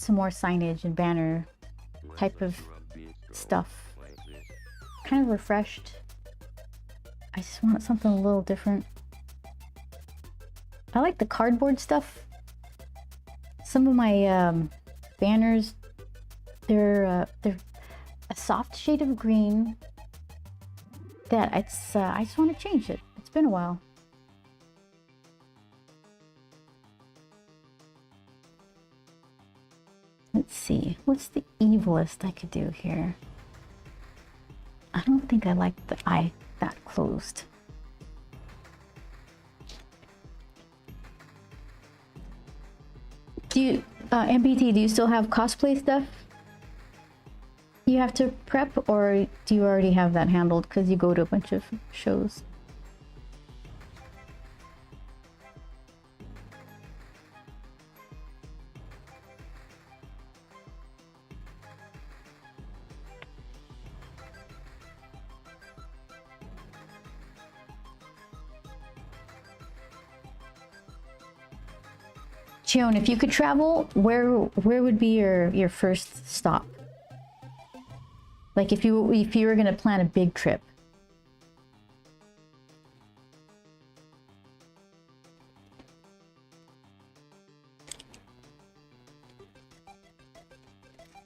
[SPEAKER 1] some more signage and banner type of stuff. Kind of refreshed. I just want something a little different. I like the cardboard stuff. Some of my banners, they're a soft shade of green that I just want to change it. It's been a while. Let's see, what's the evilest I could do here? I don't think I like the eye that closed. Do you, MPT, do you still have cosplay stuff you have to prep, or do you already have that handled because you go to a bunch of shows? Chion, if you could travel, where would be your first stop? Like if you were gonna plan a big trip.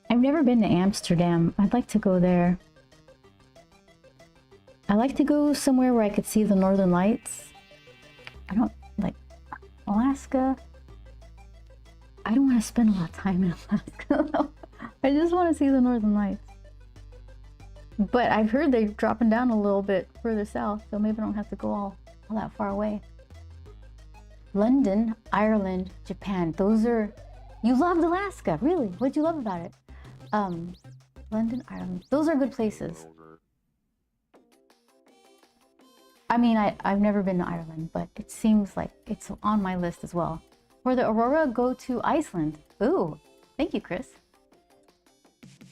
[SPEAKER 1] I've never been to Amsterdam. I'd like to go there. I like to go somewhere where I could see the Northern Lights. I don't like Alaska. I don't want to spend a lot of time in Alaska. I just want to see the Northern Lights. But I've heard they're dropping down a little bit further south, so maybe I don't have to go all that far away. London, Ireland, Japan. Those are... You loved Alaska, really? What'd you love about it? London, Ireland. Those are good places. I mean, I've never been to Ireland, but it seems like it's on my list as well. For the Aurora, go to Iceland. Ooh, thank you, Chris.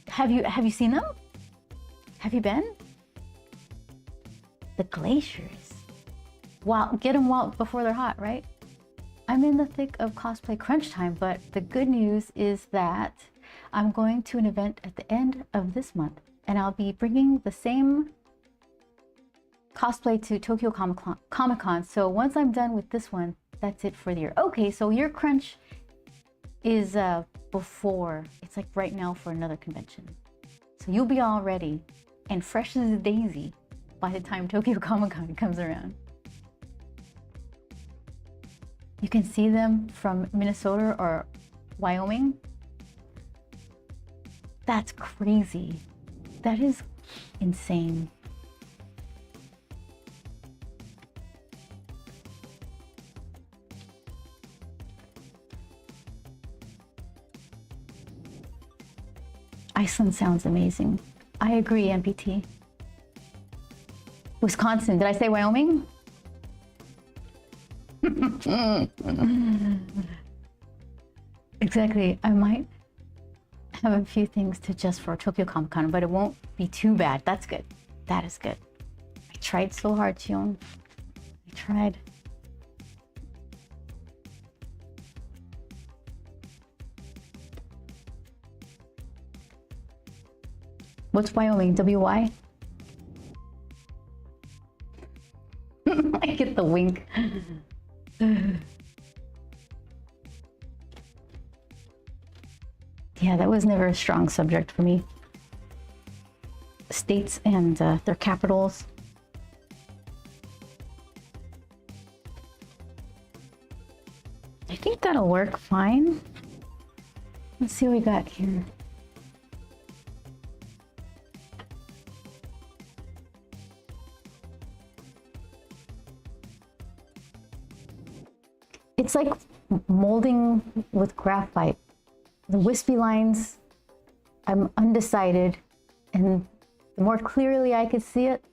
[SPEAKER 1] Have you seen them? Have you been? The glaciers. Wow, get them before they're hot, right? I'm in the thick of cosplay crunch time, but the good news is that I'm going to an event at the end of this month, and I'll be bringing the same cosplay to Tokyo Comic-Con. So once I'm done with this one, that's it for the year. Okay, so your crunch is before. It's like right now for another convention. So you'll be all ready and fresh as a daisy by the time Tokyo Comic Con comes around. You can see them from Minnesota or Wyoming. That's crazy. That is insane. Iceland sounds amazing. I agree, MPT. Wisconsin, did I say Wyoming? Exactly. I might have a few things to adjust for Tokyo Comic Con, but it won't be too bad. That's good. That is good. I tried so hard, Chion. I tried. What's Wyoming? WY? I get the wink. Yeah, that was never a strong subject for me. States and their capitals. I think that'll work fine. Let's see what we got here. It's like molding with graphite. The wispy lines, I'm undecided, and the more clearly I could see it,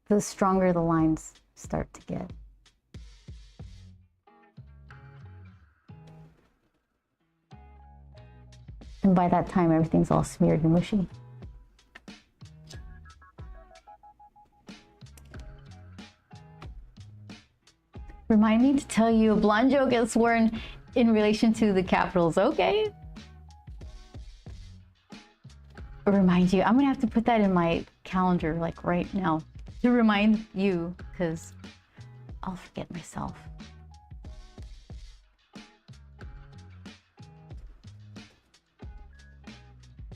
[SPEAKER 1] the stronger the lines start to get. And by that time, everything's all smeared and mushy. Remind me to tell you a blonde joke gets worn in relation to the capitals, okay? Remind you, I'm gonna have to put that in my calendar like right now to remind you, because I'll forget myself.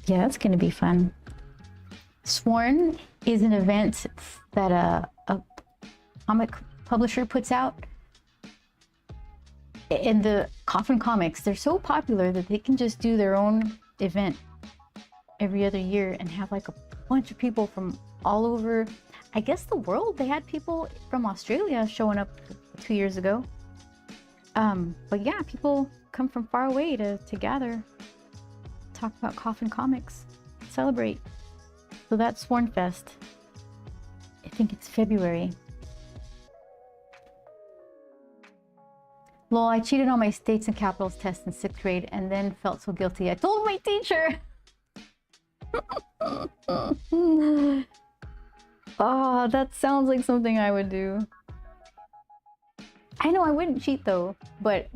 [SPEAKER 1] Yeah, that's gonna be fun. Sworn is an event that a comic publisher puts out. And the Coffin Comics, they're so popular that they can just do their own event every other year and have like a bunch of people from all over, I guess, the world. They had people from Australia showing up 2 years ago. But yeah, people come from far away to gather, talk about Coffin Comics, celebrate. So that's Sworn Fest. I think it's February. Lol, I cheated on my states and capitals test in 6th grade and then felt so guilty. I told my teacher. Oh, that sounds like something I would do. I know I wouldn't cheat though, but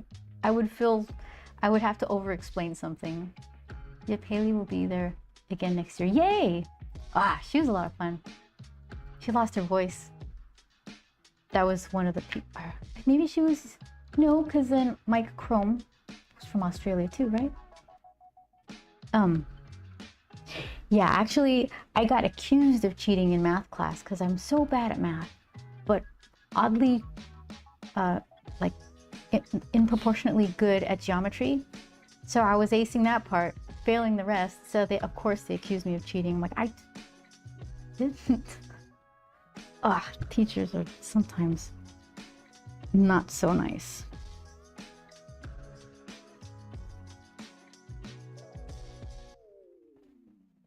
[SPEAKER 1] I would have to over-explain something. Yep, Haley will be there again next year. Yay! Ah, she was a lot of fun. She lost her voice. That was one of the people. Maybe she was... No, because then Mike Chrome was from Australia too, right? Yeah, actually, I got accused of cheating in math class because I'm so bad at math, but oddly, like, disproportionately good at geometry. So I was acing that part, failing the rest. So of course, they accused me of cheating. I'm like, I didn't. Ah, teachers are sometimes not so nice.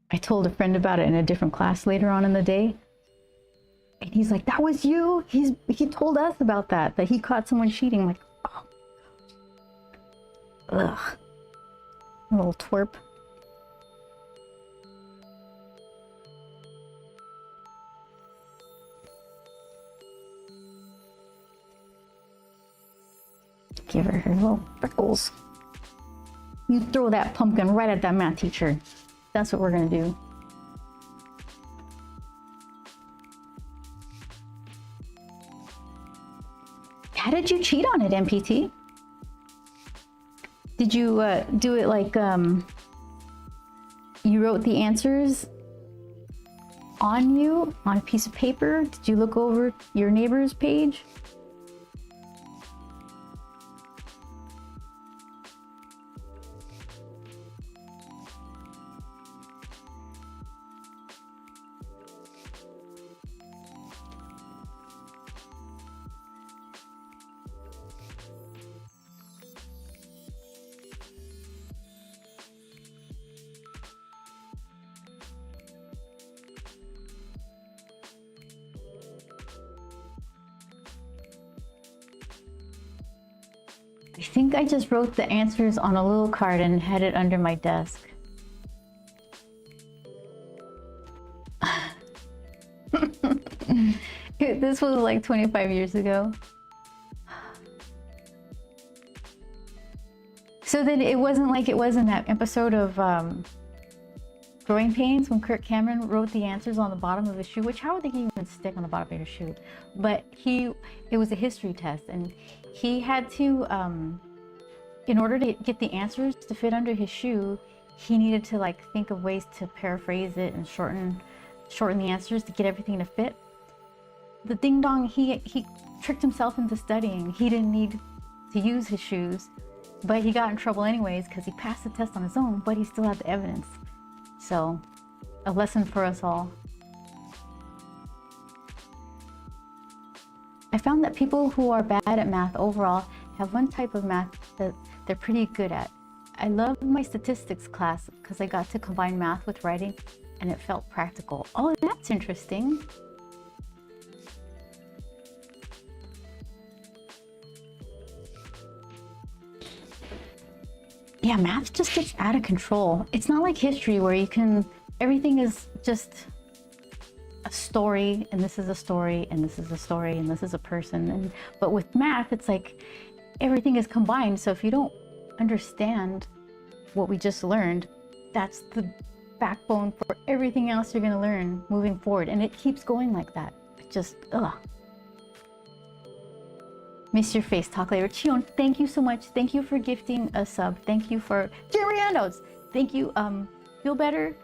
[SPEAKER 1] I told a friend about it in a different class later on in the day. And he's like, that was you? He told us about that he caught someone cheating. I'm like, oh. Ugh. A little twerp. Give her little freckles. You throw that pumpkin right at that math teacher. That's what we're gonna do. How did you cheat on it, MPT? Did you do it like you wrote the answers on a piece of paper? Did you look over your neighbor's page? I think I just wrote the answers on a little card and had it under my desk. This was like 25 years ago. So then it wasn't like it was in that episode of Growing Pains when Kirk Cameron wrote the answers on the bottom of his shoe, which how would they even stick on the bottom of your shoe? But it was a history test, and he had to, in order to get the answers to fit under his shoe, he needed to like think of ways to paraphrase it and shorten the answers to get everything to fit. The ding dong, he tricked himself into studying. He didn't need to use his shoes, but he got in trouble anyways because he passed the test on his own, but he still had the evidence. So, a lesson for us all. I found that people who are bad at math overall have one type of math that they're pretty good at. I loved my statistics class because I got to combine math with writing and it felt practical. Oh, that's interesting. Yeah, math just gets out of control. It's not like history where everything is just a story, and this is a story, and this is a story, and this is a person. But with math, it's like everything is combined. So if you don't understand what we just learned, that's the backbone for everything else you're gonna learn moving forward. And it keeps going like that. It just, ugh. Miss your face, talk later. Chion, thank you so much. Thank you for gifting a sub. Thank you for Jeremy handouts. Thank you. Feel better.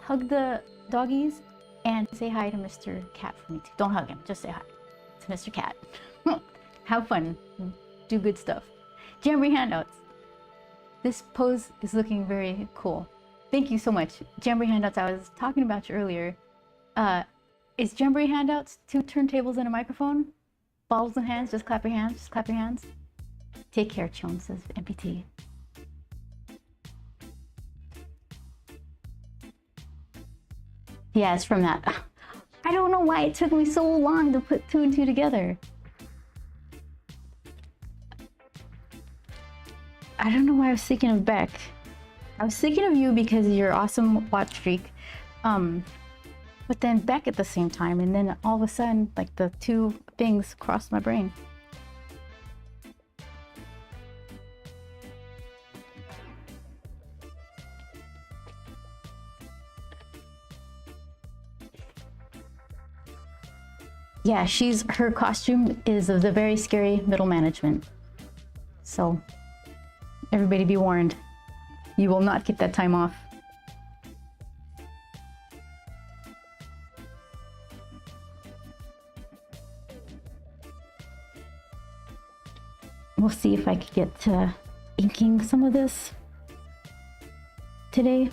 [SPEAKER 1] Hug the doggies and say hi to Mr. Cat for me too. Don't hug him, just say hi to Mr. Cat. Have fun. Do good stuff. Jamboree handouts. This pose is looking very cool. Thank you so much. Jamboree handouts, I was talking about you earlier. Is Jamboree handouts 2 turntables and a microphone? Bottles in hands, just clap your hands, just clap your hands. Take care, Chon, says MPT. Yeah, it's from that. I don't know why it took me so long to put 2 and 2 together. I don't know why I was thinking of Beck. I was thinking of you because of your awesome watch streak. But then Beck at the same time, and then all of a sudden, like the 2 things crossed my brain. Yeah, her costume is of the very scary middle management. So, everybody be warned. You will not get that time off. We'll see if I could get to inking some of this today.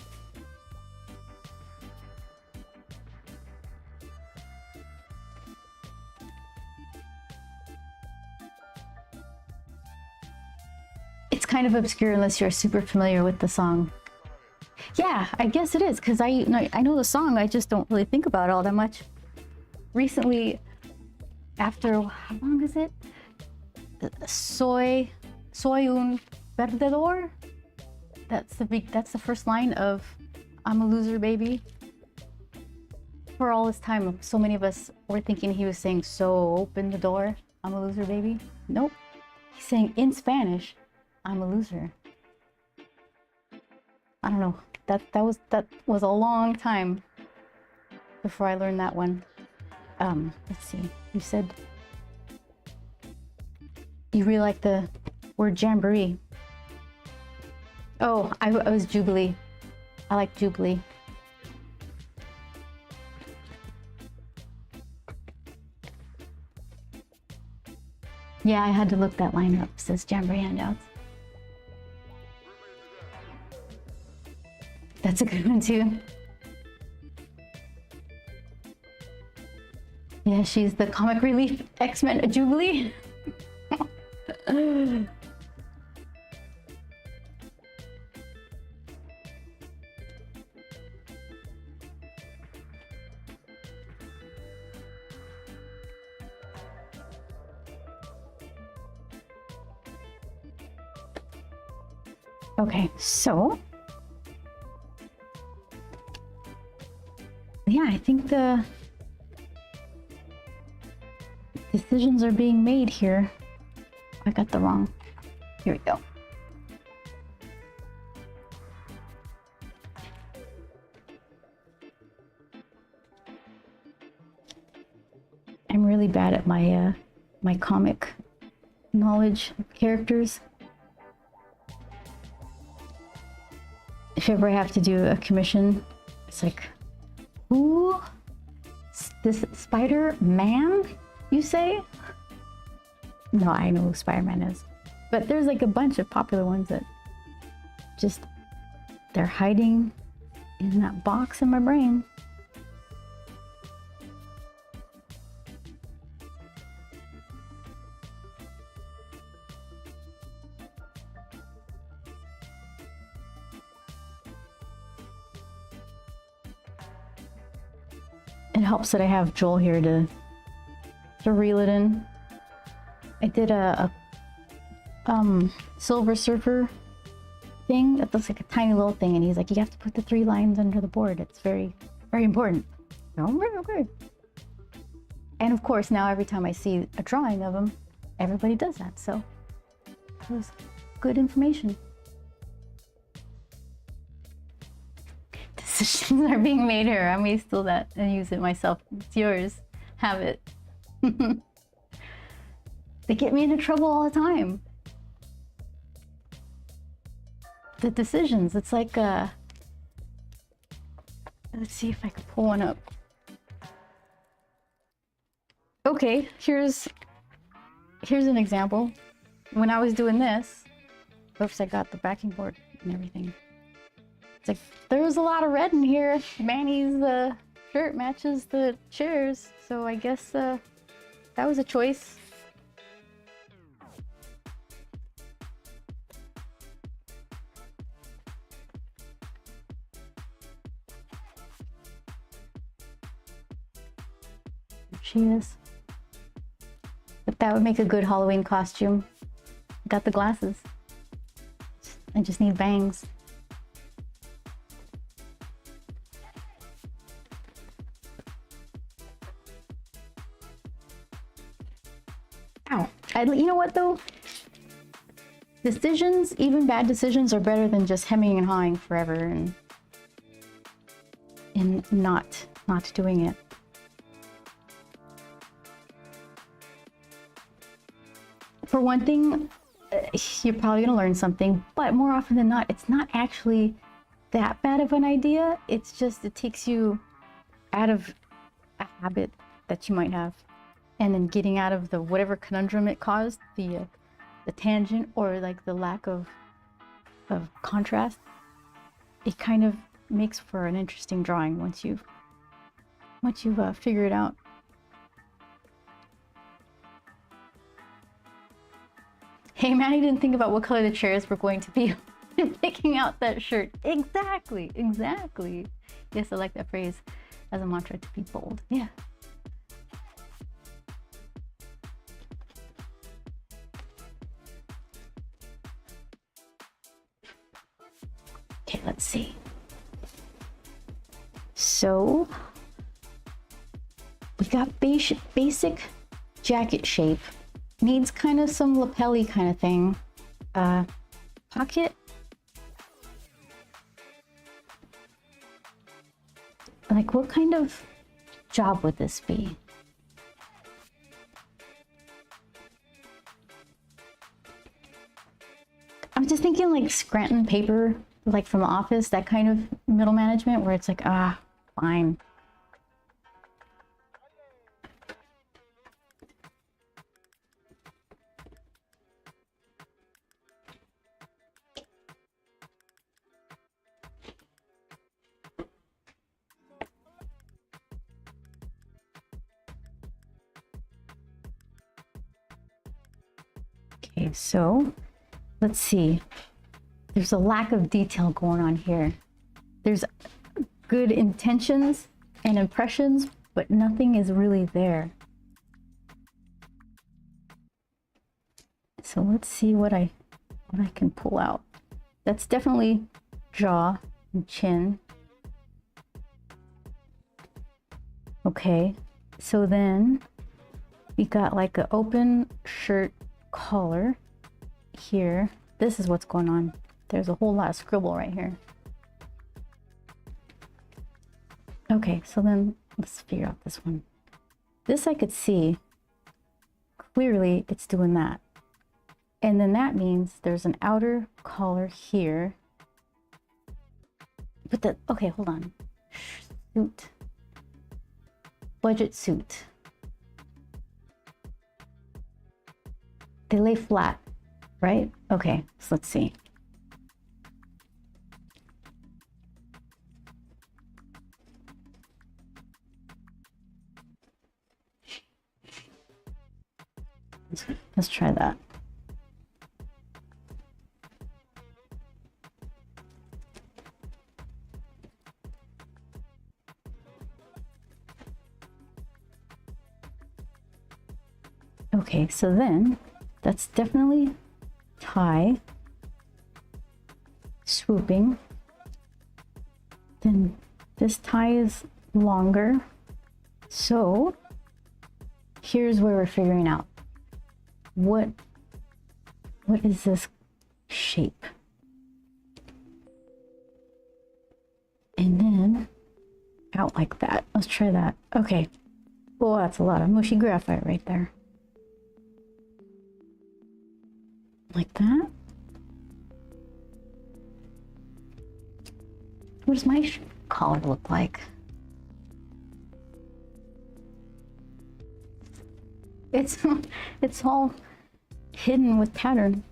[SPEAKER 1] It's kind of obscure unless you're super familiar with the song. Yeah, I guess it is, because I know the song, I just don't really think about it all that much. Recently, after, how long is it? Soy un perdedor. That's the first line of I'm a loser, baby. For all this time, so many of us were thinking he was saying, so open the door, I'm a loser, baby. Nope. He's saying in Spanish, I'm a loser. I don't know. That was a long time before I learned that one. Let's see. You said you really like the word jamboree. Oh, I was Jubilee. I like Jubilee. Yeah, I had to look that line up. It says Jamboree handouts. That's a good one too. Yeah, she's the comic relief X-Men Jubilee. Okay, so yeah, I think the decisions are being made here. I got the wrong. Here we go. I'm really bad at my my comic knowledge of characters. If ever I have to do a commission, it's like, who? This Spider-Man, you say? No, I know who Spider-Man is. But there's like a bunch of popular ones that just, they're hiding in that box in my brain. It helps that I have Joel here to reel it in. I did a Silver Surfer thing that looks like a tiny little thing, and he's like, you have to put the 3 lines under the board. It's very, very important. Okay. And of course, now every time I see a drawing of him, everybody does that. So it was good information. Decisions are being made here. I may steal that and use it myself. It's yours. Have it. They get me into trouble all the time. The decisions. It's like, let's see if I can pull one up. Okay, here's an example. When I was doing this, oops, I got the backing board and everything. It's like, there's a lot of red in here. Manny's shirt matches the chairs, so I guess that was a choice. There she is. But that would make a good Halloween costume. Got the glasses. I just need bangs. Ow. You know what though? Decisions, even bad decisions, are better than just hemming and hawing forever and not doing it. For one thing, you're probably gonna learn something, but more often than not, it's not actually that bad of an idea. It's just, it takes you out of a habit that you might have, and then getting out of the whatever conundrum it caused, the tangent or like the lack of contrast. It kind of makes for an interesting drawing once you've figured it out. Hey, Manny didn't think about what color the chairs were going to be picking out that shirt. Exactly. Yes, I like that phrase as a mantra, to be bold. Yeah. Okay, let's see. So we got basic jacket shape. Needs kind of some lapel-y kind of thing. Pocket. Like, what kind of job would this be? I'm just thinking like Scranton paper, like from The Office, that kind of middle management where it's like, fine. Okay, so let's see. There's a lack of detail going on here. There's good intentions and impressions, but nothing is really there. So let's see what I can pull out. That's definitely jaw and chin. Okay, so then we got like an open shirt collar here. This is what's going on. There's a whole lot of scribble right here. Okay, so then let's figure out this one. This I could see. Clearly it's doing that. And then that means there's an outer collar here. But the, okay, hold on. Suit. Budget suit. They lay flat, right? Okay, so let's see. Let's try that. Okay, so then that's definitely tie, swooping. Then this tie is longer. So here's where we're figuring out what is this shape? And then out like that. Let's try that. Okay. Oh, that's a lot of mushy graphite right there. Like that. What does my collar look like? It's all hidden with pattern.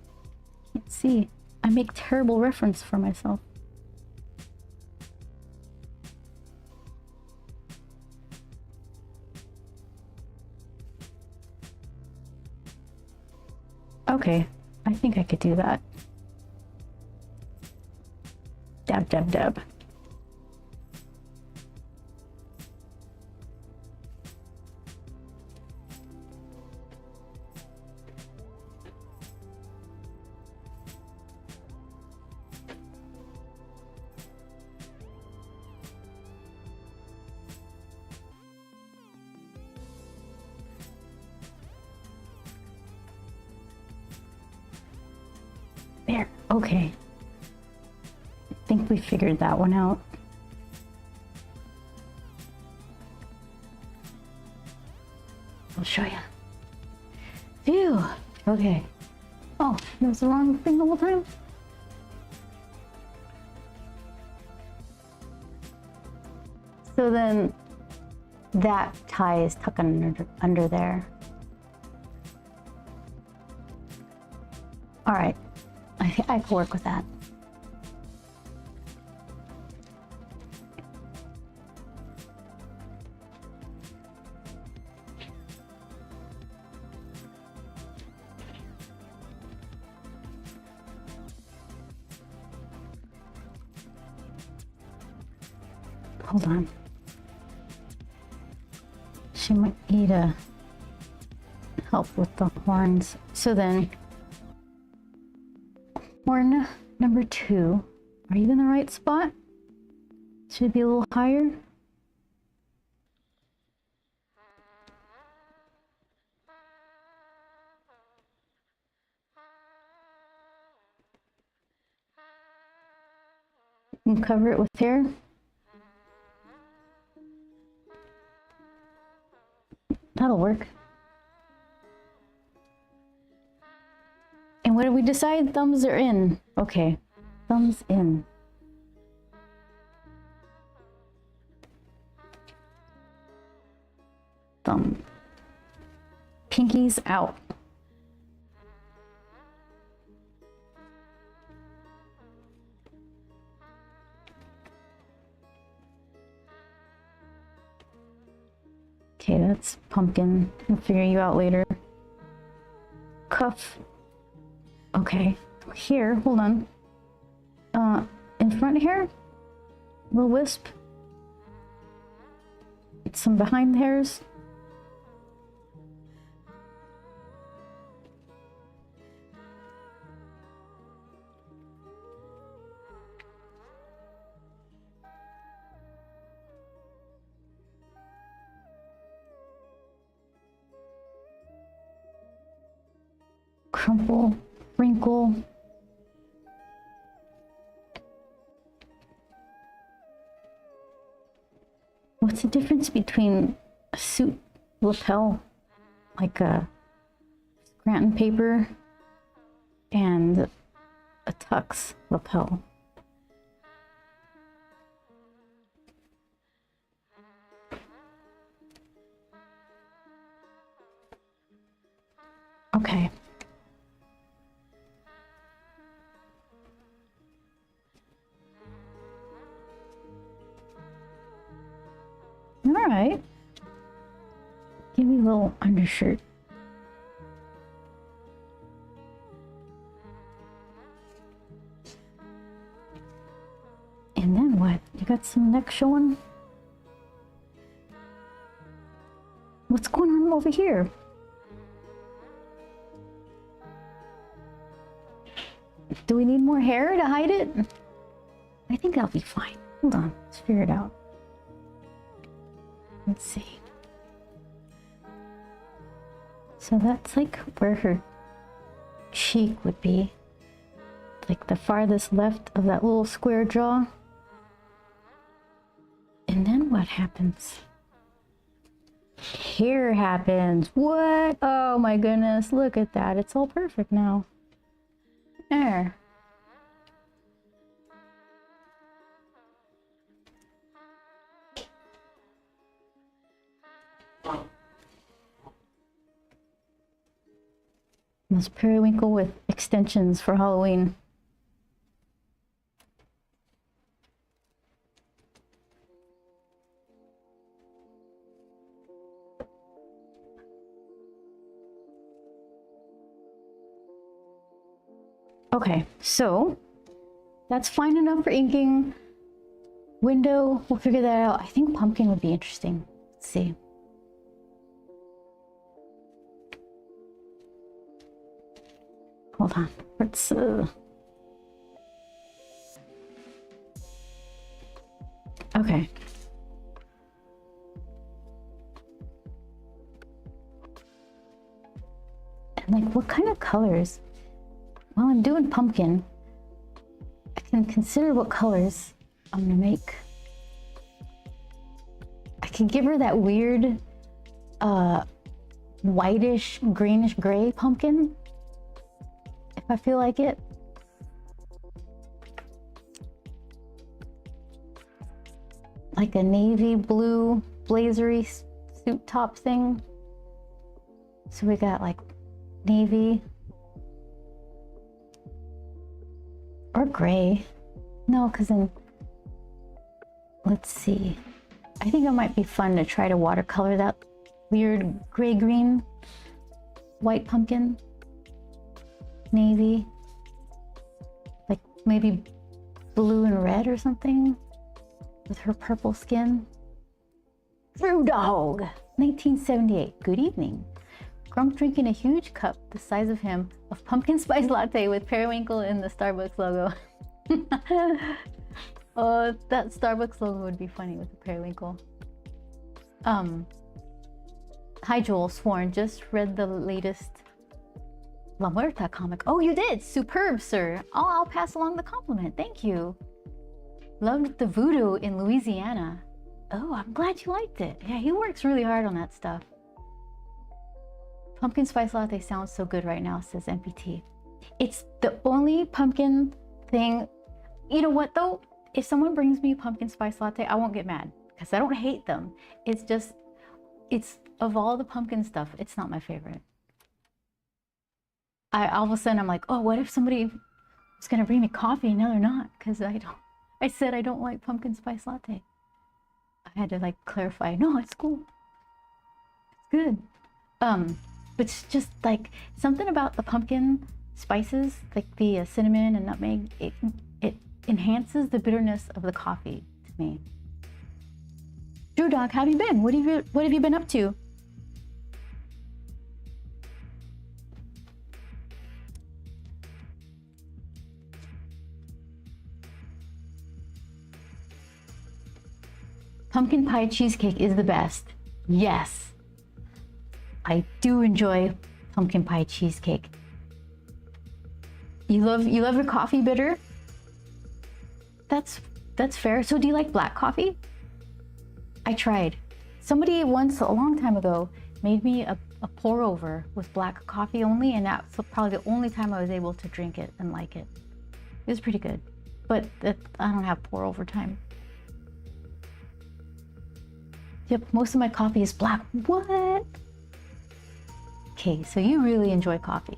[SPEAKER 1] Can't see. I make terrible reference for myself. Okay, I think I could do that. Dab, dab, dab. There, okay. I think we figured that one out. I'll show you. Phew, okay. Oh, that was the wrong thing the whole time? So then that tie is tucked under there. All right. I can work with that. Hold on. She might need help with the horns. So then horn number 2, are you in the right spot? Should it be a little higher? And cover it with hair. That'll work. And what did we decide? Thumbs are in. Okay, thumbs in. Thumb. Pinkies out. Okay, that's pumpkin. I'll figure you out later. Cuff Okay, here, hold on. In front here, little wisp. Some behind hairs. Crumple, wrinkle. What's the difference between a suit lapel, like a Scranton paper, and a tux lapel? Okay. All right. Give me a little undershirt. And then what? You got some neck showing? What's going on over here? Do we need more hair to hide it? I think that'll be fine. Hold on, let's figure it out. Let's see. So that's like where her cheek would be. Like the farthest left of that little square jaw. And then what happens? Here happens. What? Oh my goodness, look at that. It's all perfect now. There. This periwinkle with extensions for Halloween. Okay, so that's fine enough for inking. Window, we'll figure that out. I think pumpkin would be interesting. Let's see. Hold on. Let's okay. And like what kind of colors? While I'm doing pumpkin, I can consider what colors I'm gonna make. I can give her that weird whitish, greenish gray pumpkin if I feel like it. Like a navy blue blazery suit top thing. So we got like navy or gray. No, because then let's see. I think it might be fun to try to watercolor that weird gray-green white pumpkin. Navy. Like maybe blue and red or something with her purple skin. Brew Dog, 1978. Good evening. Grump drinking a huge cup the size of him of pumpkin spice latte with periwinkle in the Starbucks logo. Oh, that Starbucks logo would be funny with the periwinkle. Hi Joel, Sworn, just read the latest La Muerta comic. Oh, you did? Superb, sir. Oh, I'll pass along the compliment. Thank you. Loved the voodoo in Louisiana. Oh, I'm glad you liked it. Yeah, he works really hard on that stuff. Pumpkin spice latte sounds so good right now, says MPT. It's the only pumpkin thing. You know what though? If someone brings me a pumpkin spice latte, I won't get mad because I don't hate them. It's just, it's of all the pumpkin stuff, it's not my favorite. All of a sudden I'm like, oh, what if somebody was gonna bring me coffee and now they're not? Because I said I don't like pumpkin spice latte. I had to like clarify, no, it's cool. It's good. But it's just like something about the pumpkin spices, like the cinnamon and nutmeg, it enhances the bitterness of the coffee to me. Drew Dog, how have you been? What have you been up to? Pumpkin pie cheesecake is the best. Yes, I do enjoy pumpkin pie cheesecake. You love your coffee bitter? That's fair. So do you like black coffee? I tried. Somebody once, a long time ago, made me a pour over with black coffee only, and that's probably the only time I was able to drink it and like it. It was pretty good, but I don't have pour over time. Yep, most of my coffee is black. What? Okay, so you really enjoy coffee.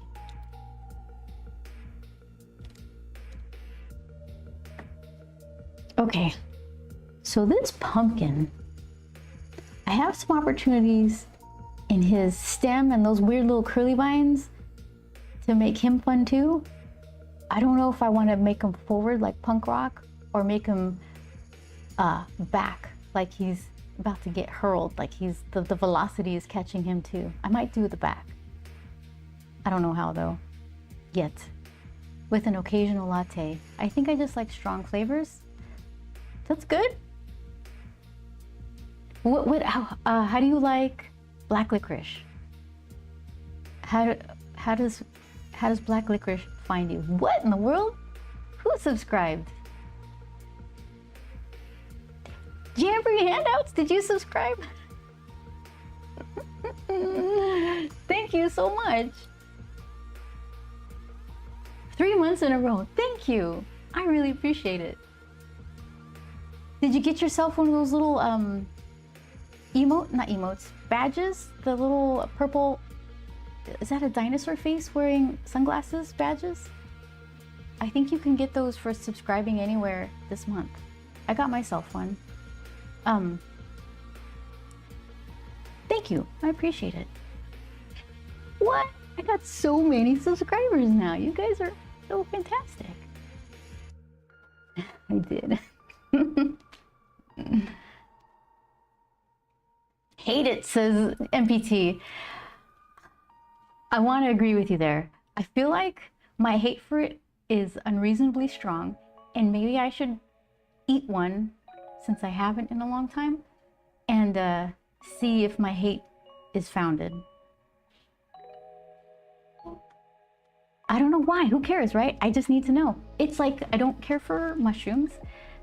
[SPEAKER 1] Okay, so this pumpkin, I have some opportunities in his stem and those weird little curly vines to make him fun too. I don't know if I want to make him forward like punk rock or make him back like he's about to get hurled, like the velocity is catching him too. I might do the back. I don't know how though, yet. With an occasional latte. I think I just like strong flavors. That's good. How do you like black licorice? How does black licorice find you? What in the world? Who subscribed? Jamboree handouts, did you subscribe? Thank you so much. 3 months in a row. Thank you. I really appreciate it. Did you get yourself one of those little not emotes, badges? The little purple, is that a dinosaur face wearing sunglasses badges? I think you can get those for subscribing anywhere this month. I got myself one. Thank you. I appreciate it. What? I got so many subscribers now. You guys are so fantastic. I did. Hate it, says MPT. I want to agree with you there. I feel like my hate for it is unreasonably strong, and maybe I should eat one since I haven't in a long time and see if my hate is founded. I don't know why. Who cares, right? I just need to know. It's like I don't care for mushrooms,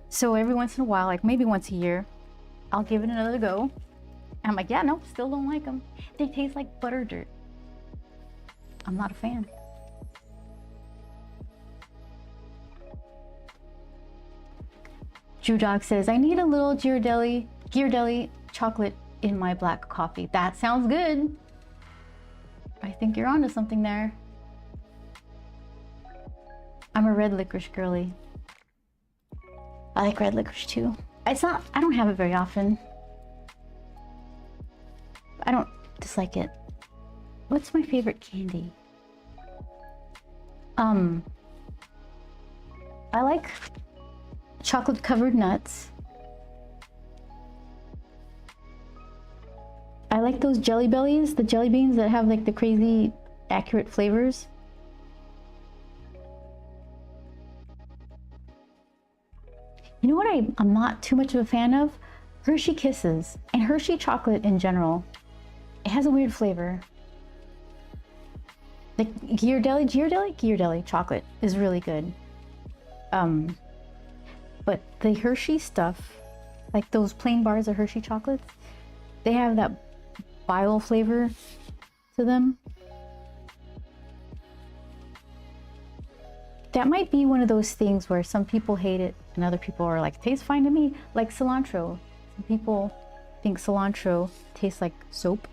[SPEAKER 1] so every once in a while, like maybe once a year, I'll give it another go. I'm like, yeah, nope, still don't like them. They taste like butter dirt. I'm not a fan. Drew Dog says, I need a little Ghirardelli chocolate in my black coffee. That sounds good. I think you're onto something there. I'm a red licorice girly. I like red licorice too. I don't have it very often. I don't dislike it. What's my favorite candy? I like chocolate covered nuts. I like those jelly bellies, the jelly beans that have like the crazy accurate flavors. You know what I'm not too much of a fan of? Hershey Kisses and Hershey chocolate in general. It has a weird flavor. Like Ghirardelli chocolate is really good. But the Hershey stuff, like those plain bars of Hershey chocolates, they have that bile flavor to them. That might be one of those things where some people hate it and other people are like, tastes fine to me. Like cilantro. Some people think cilantro tastes like soap.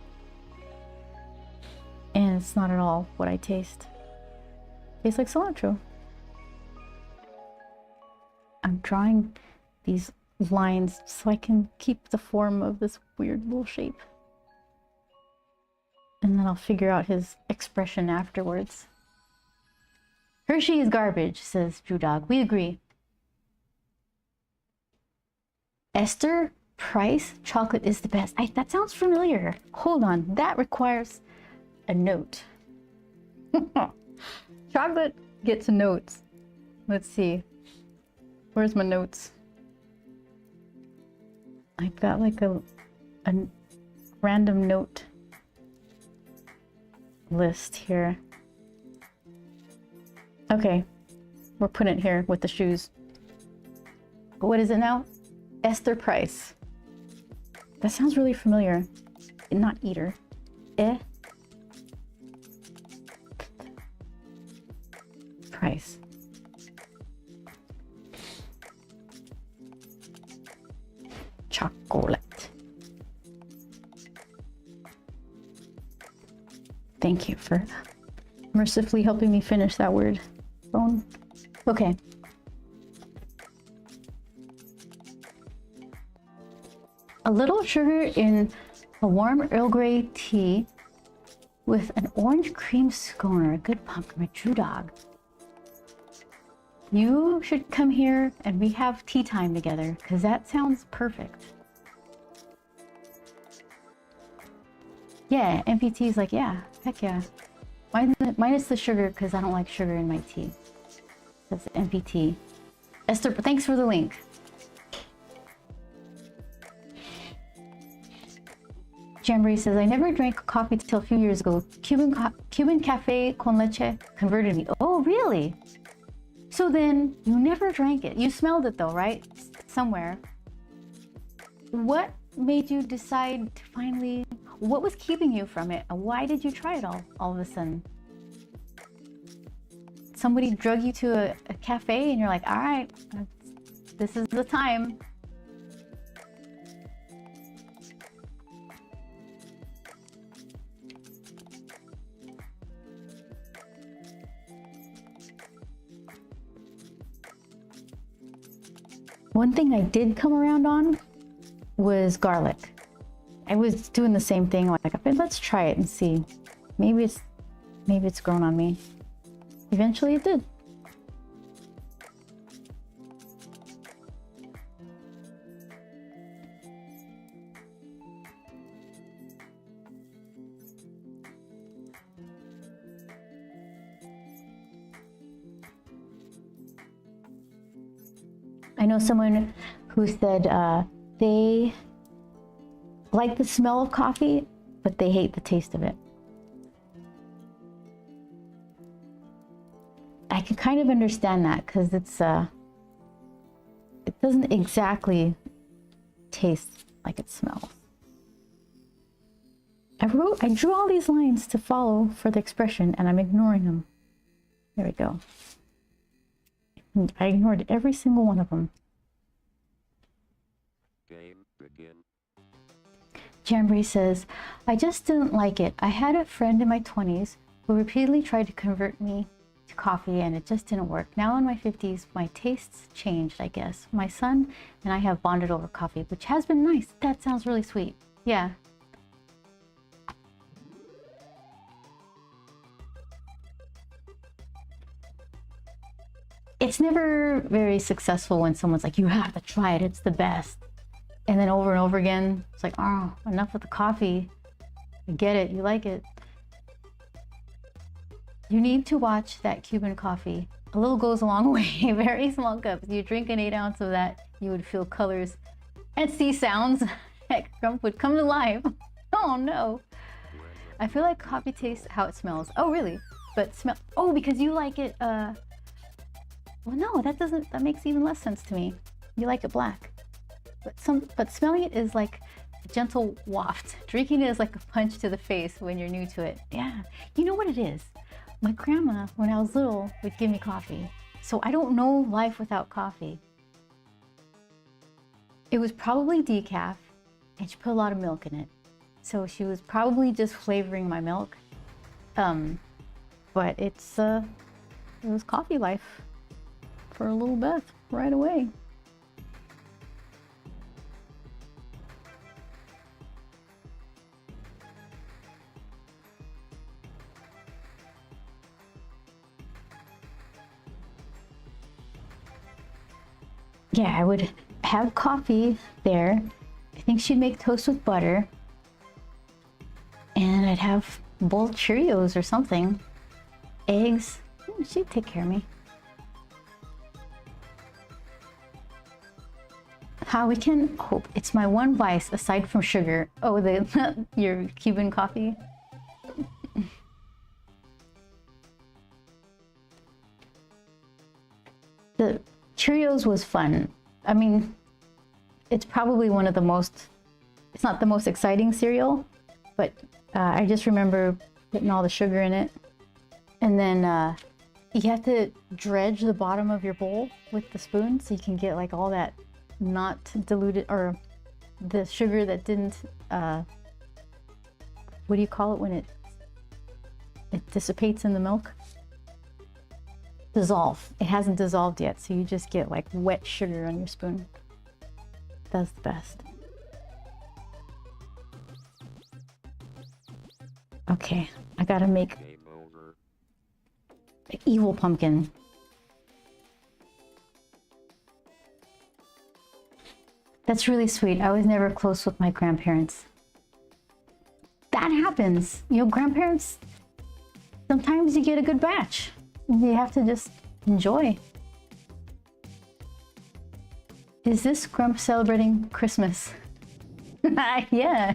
[SPEAKER 1] And it's not at all what I taste. It tastes like cilantro. I'm drawing these lines so I can keep the form of this weird little shape. And then I'll figure out his expression afterwards. Hershey is garbage, says Drew Dog. We agree. Esther Price, chocolate is the best. That sounds familiar. Hold on, that requires a note. Chocolate gets notes. Let's see. Where's my notes? I've got like a random note list here. Okay, we're putting it here with the shoes. What is it now? Esther Price. That sounds really familiar. Not eater. Price. Chocolate. Thank you for mercifully helping me finish that word. Phone. Okay. A little sugar in a warm Earl Grey tea with an orange cream scone or a good pumpkin with True Dog. You should come here and we have tea time together because that sounds perfect. Yeah, MPT is like, yeah, heck yeah. Minus the sugar because I don't like sugar in my tea. That's MPT. Esther, thanks for the link. Jamboree says, I never drank coffee till a few years ago. Cuban cafe con leche converted me. Oh, really? So then you never drank it. You smelled it though, right? Somewhere. What made you decide to finally, what was keeping you from it? And why did you try it all of a sudden? Somebody drug you to a cafe and you're like, all right, this is the time. One thing I did come around on was garlic. I was doing the same thing, like, let's try it and see. Maybe it's grown on me. Eventually it did. I know someone who said they like the smell of coffee, but they hate the taste of it. I can kind of understand that because it doesn't exactly taste like it smells. I drew all these lines to follow for the expression and I'm ignoring them. There we go. I ignored every single one of them.
[SPEAKER 2] Game begin.
[SPEAKER 1] Jamboree says, I just didn't like it. I had a friend in my 20s who repeatedly tried to convert me to coffee and it just didn't work. Now in my 50s, my tastes changed, I guess. My son and I have bonded over coffee, which has been nice. That sounds really sweet. Yeah. It's never very successful when someone's like, you have to try it, it's the best. And then over and over again, it's like, oh, enough with the coffee. I get it, you like it. You need to watch that Cuban coffee. A little goes a long way, very small cups. You drink an 8 ounce of that, you would feel colors and see sounds. Heck, Grump would come to life. Oh no. I feel like coffee tastes how it smells. Oh really? But oh, because you like it, well, no, that makes even less sense to me. You like it black. But smelling it is like a gentle waft. Drinking it is like a punch to the face when you're new to it. Yeah, you know what it is? My grandma, when I was little, would give me coffee. So I don't know life without coffee. It was probably decaf, and she put a lot of milk in it. So she was probably just flavoring my milk. But it was coffee life. For a little bit, right away. yeah, I would have coffee there. I think she'd make toast with butter. And I'd have boiled Cheerios or something. Eggs. She'd take care of me. How we can hope. It's my one vice aside from sugar. Oh, your Cuban coffee. The Cheerios was fun. I mean, it's probably one of the most, it's not the most exciting cereal, but I just remember putting all the sugar in it. And then you have to dredge the bottom of your bowl with the spoon so you can get like all that not diluted, or the sugar that didn't, what do you call it when it dissipates in the milk? Dissolve. It hasn't dissolved yet, so you just get like wet sugar on your spoon. That's the best. Okay, I gotta make an evil pumpkin. That's really sweet. I was never close with my grandparents. That happens. You know, grandparents, sometimes you get a good batch. You have to just enjoy. Is this Grump celebrating Christmas? Yeah,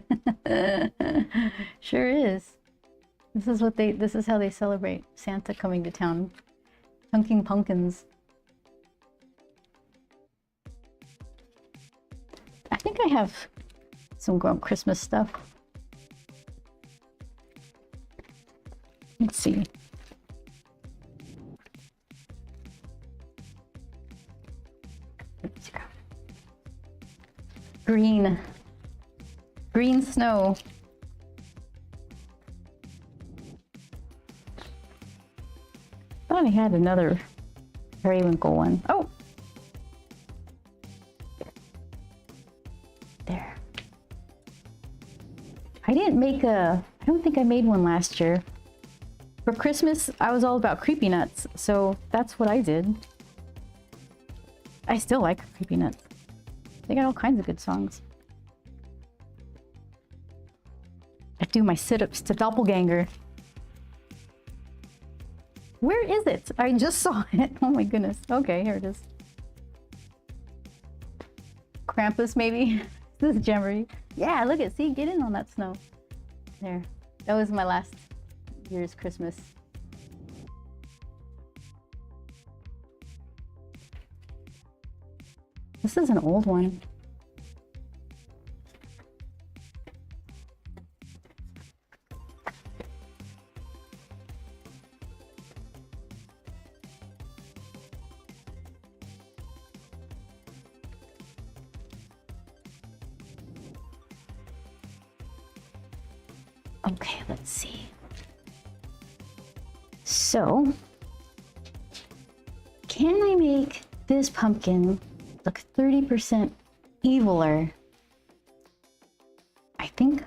[SPEAKER 1] sure is. This is how they celebrate Santa coming to town. Chunking pumpkins. I think I have some Grump Christmas stuff. Let's see. Green snow. Thought I had another periwinkle one. Oh! There. I didn't make I don't think I made one last year. For Christmas, I was all about Creepy Nuts, so that's what I did. I still like Creepy Nuts. They got all kinds of good songs. I do my sit-ups to Doppelganger. Where is it? I just saw it. Oh my goodness. Okay, here it is. Krampus, maybe? This is Jamboree. Yeah, look at, see, get in on that snow. There. That was my last year's Christmas. This is an old one. Okay, let's see. So, can I make this pumpkin look 30% eviler? I think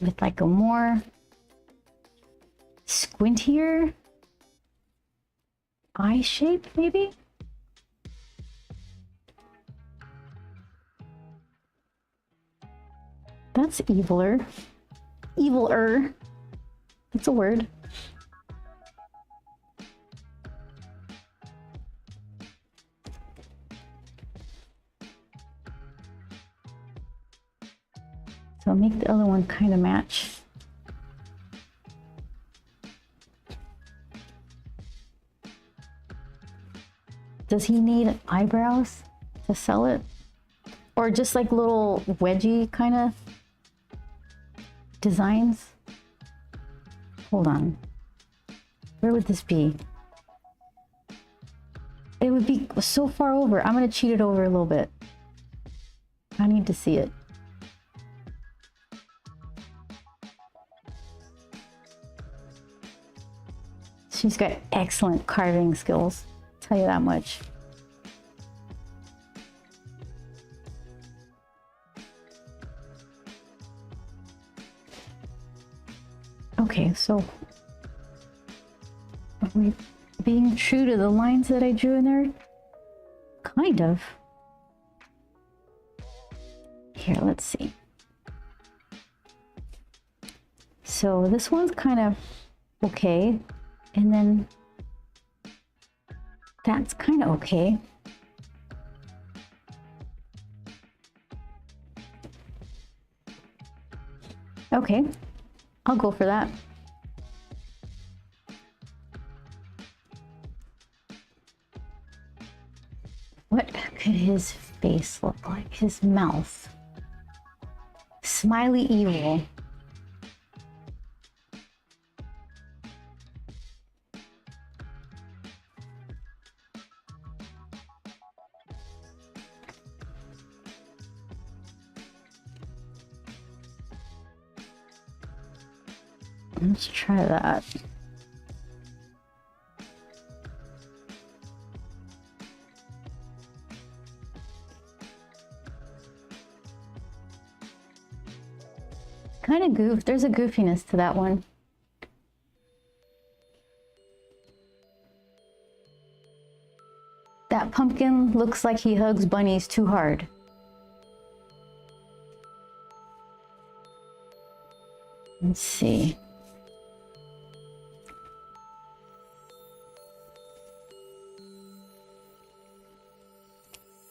[SPEAKER 1] with like a more squintier eye shape, maybe? That's eviler. Eviler. It's a word. So make the other one kind of match. Does he need eyebrows to sell it? Or just like little wedgie kind of designs? Hold on. Where would this be? It would be so far over. I'm gonna cheat it over a little bit. I need to see it. She's got excellent carving skills, I'll tell you that much. Okay, so are we being true to the lines that I drew in there? Kind of. Here, let's see. So this one's kind of okay. And then that's kind of okay. Okay, I'll go for that. What could his face look like? His mouth. Smiley evil. Let's try that. Kind of goof. There's a goofiness to that one. That pumpkin looks like he hugs bunnies too hard. Let's see.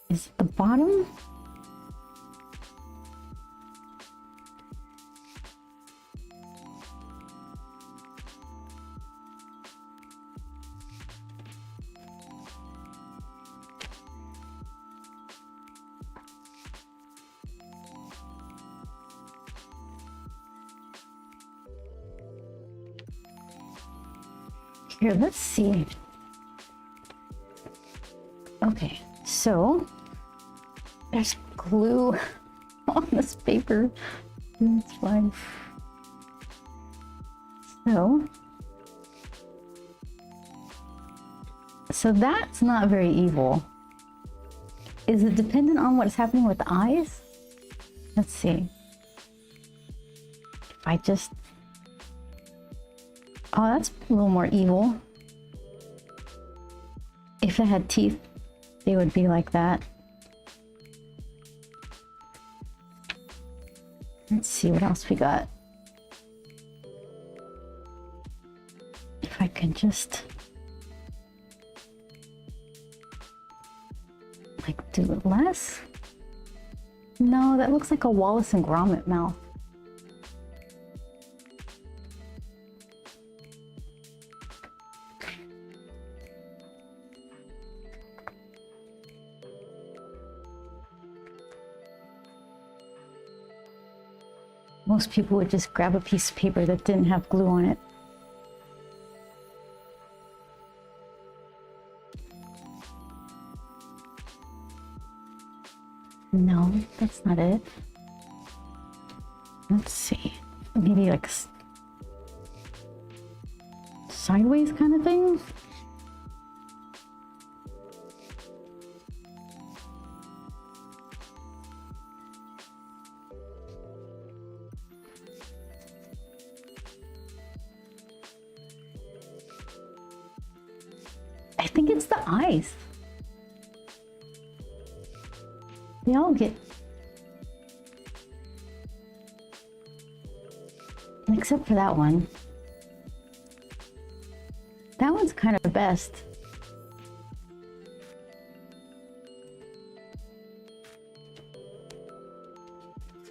[SPEAKER 1] Is it the bottom? Here, let's see. Okay, so there's glue on this paper. That's fine. So that's not very evil. Is it dependent on what's happening with the eyes? Let's see. If I just... Oh, that's a little more evil. If it had teeth, they would be like that. Let's see what else we got. If I can just... like, do it less? No, that looks like a Wallace and Gromit mouth. Most people would just grab a piece of paper that didn't have glue on it. No, that's not it. Let's see. Maybe like sideways kind of thing? I think it's the eyes. They all get... except for that one. That one's kind of the best.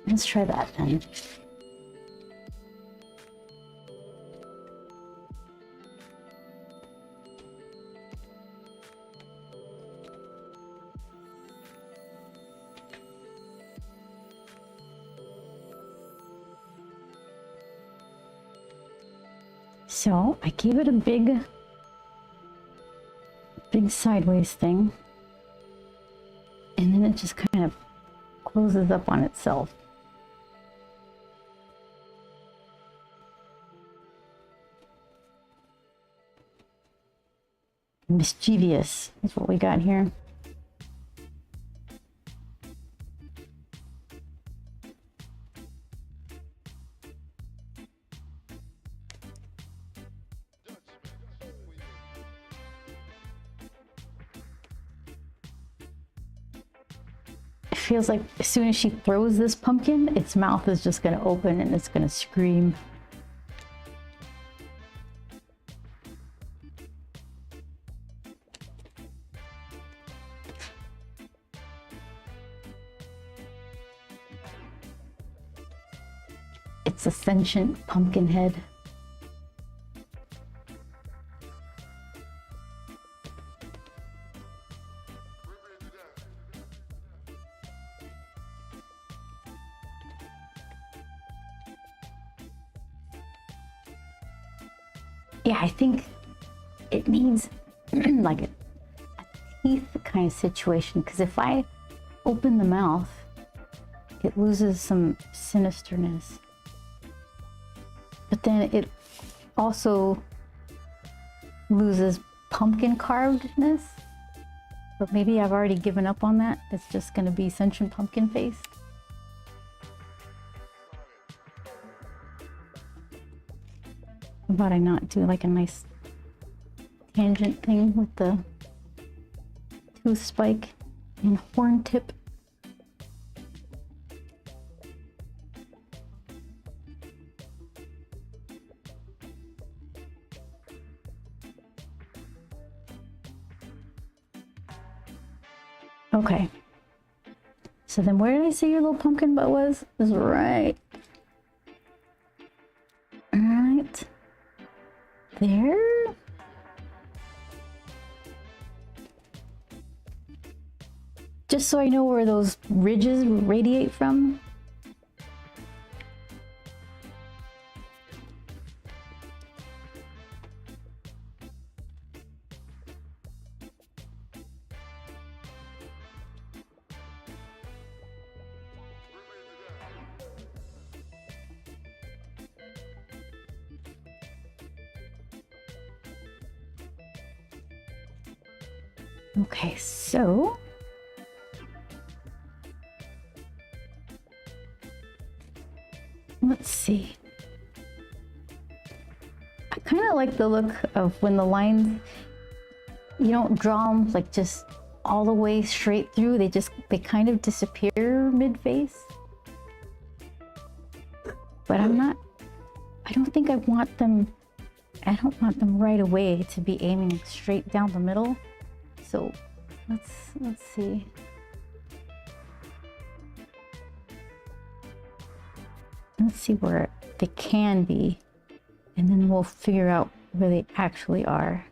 [SPEAKER 1] Let's try that then. So I gave it a big sideways thing, and then it just kind of closes up on itself. Mischievous is what we got here. feels like as soon as she throws this pumpkin, its mouth is just gonna open and it's gonna scream. It's a sentient pumpkin head. Yeah, I think it needs like a teeth kind of situation, because if I open the mouth, it loses some sinisterness. But then it also loses pumpkin carvedness. But maybe I've already given up on that. It's just gonna be sentient pumpkin face. How about I not do like a nice tangent thing with the tooth spike and horn tip? Okay. So then where did I say your little pumpkin butt was? It was right. Right there. Just so I know where those ridges radiate from. Okay, so let's see. I kind of like the look of when the lines, you don't draw them like just all the way straight through. They kind of disappear mid-face. But I don't think I want them right away to be aiming straight down the middle. So let's see. Let's see where they can be, and then we'll figure out where they actually are.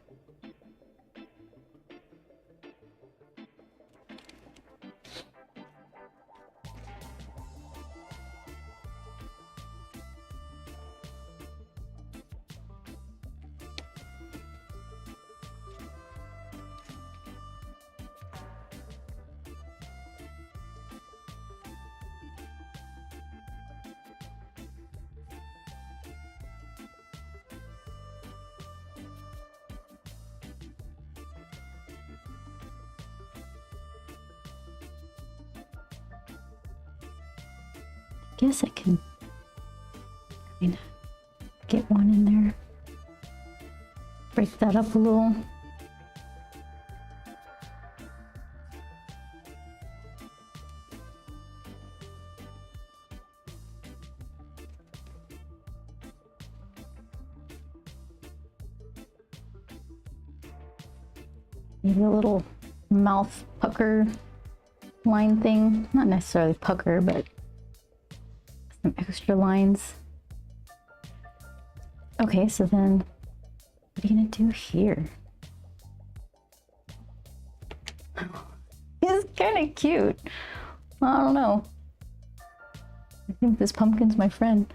[SPEAKER 1] Guess I can kind of get one in there. Break that up a little. Maybe a little mouth pucker line thing. Not necessarily pucker, but some extra lines. Okay, so then what are you gonna do here? He's kind of cute. I don't know. I think this pumpkin's my friend.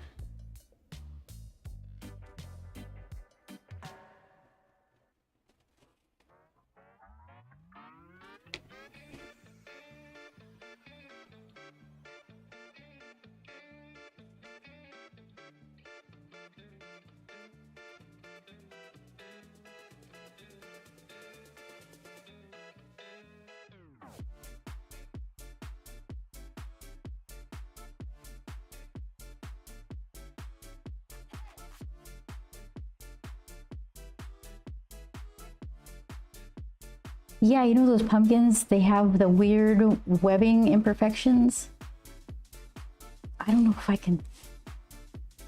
[SPEAKER 1] Yeah, you know those pumpkins, they have the weird webbing imperfections. I don't know if I can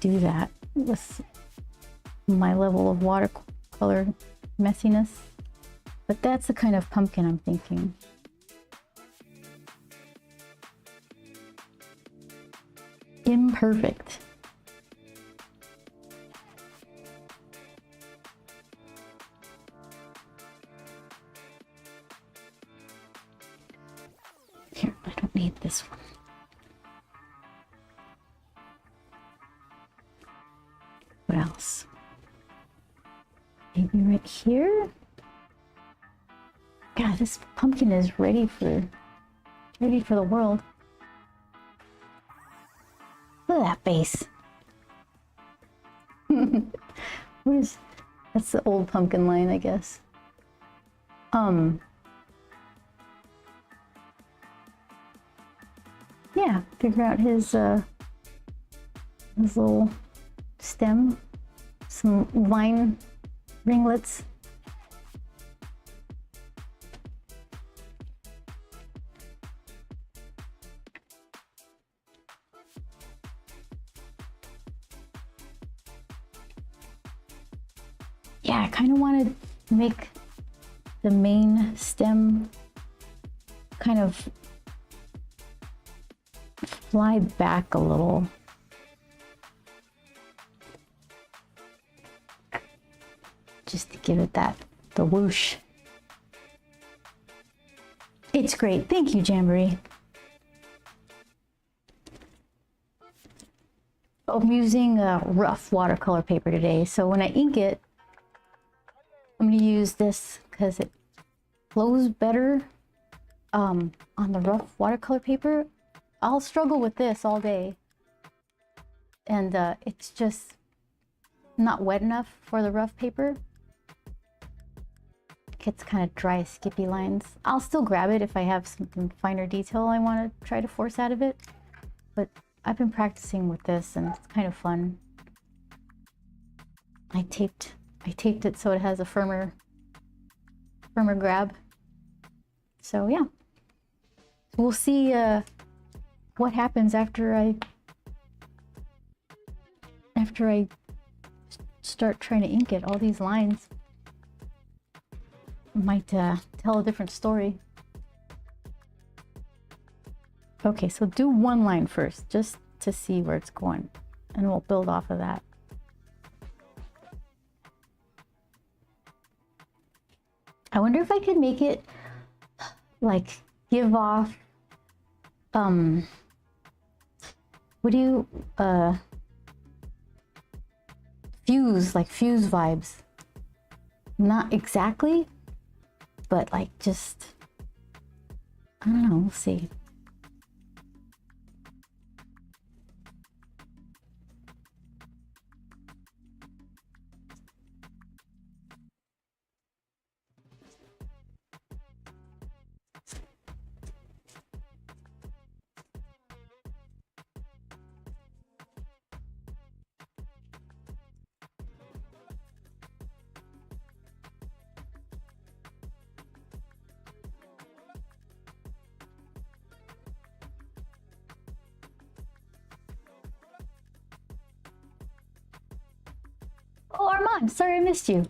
[SPEAKER 1] do that with my level of watercolor messiness, but that's the kind of pumpkin I'm thinking. Imperfect. Here, I don't need this one. What else? Maybe right here? God, this pumpkin is ready for the world. Look at that face. That's the old pumpkin line, I guess. Yeah, figure out his little stem, some vine ringlets. Yeah, I kind of want to make the main stem kind of fly back a little. Just to give it the whoosh. It's great. Thank you, Jamboree. I'm using a rough watercolor paper today, so when I ink it, I'm going to use this because it flows better on the rough watercolor paper. I'll struggle with this all day, and it's just not wet enough for the rough paper. It gets kind of dry, skippy lines. I'll still grab it if I have something finer detail I want to try to force out of it, but I've been practicing with this and it's kind of fun. I taped it so it has a firmer grab. So yeah, we'll see what happens after I start trying to ink it. All these lines might tell a different story. Okay, so do one line first, just to see where it's going, and we'll build off of that. I wonder if I could make it like give off what do you fuse vibes. Not exactly, but like just, I don't know, we'll see. Oh, Armand, sorry I missed you.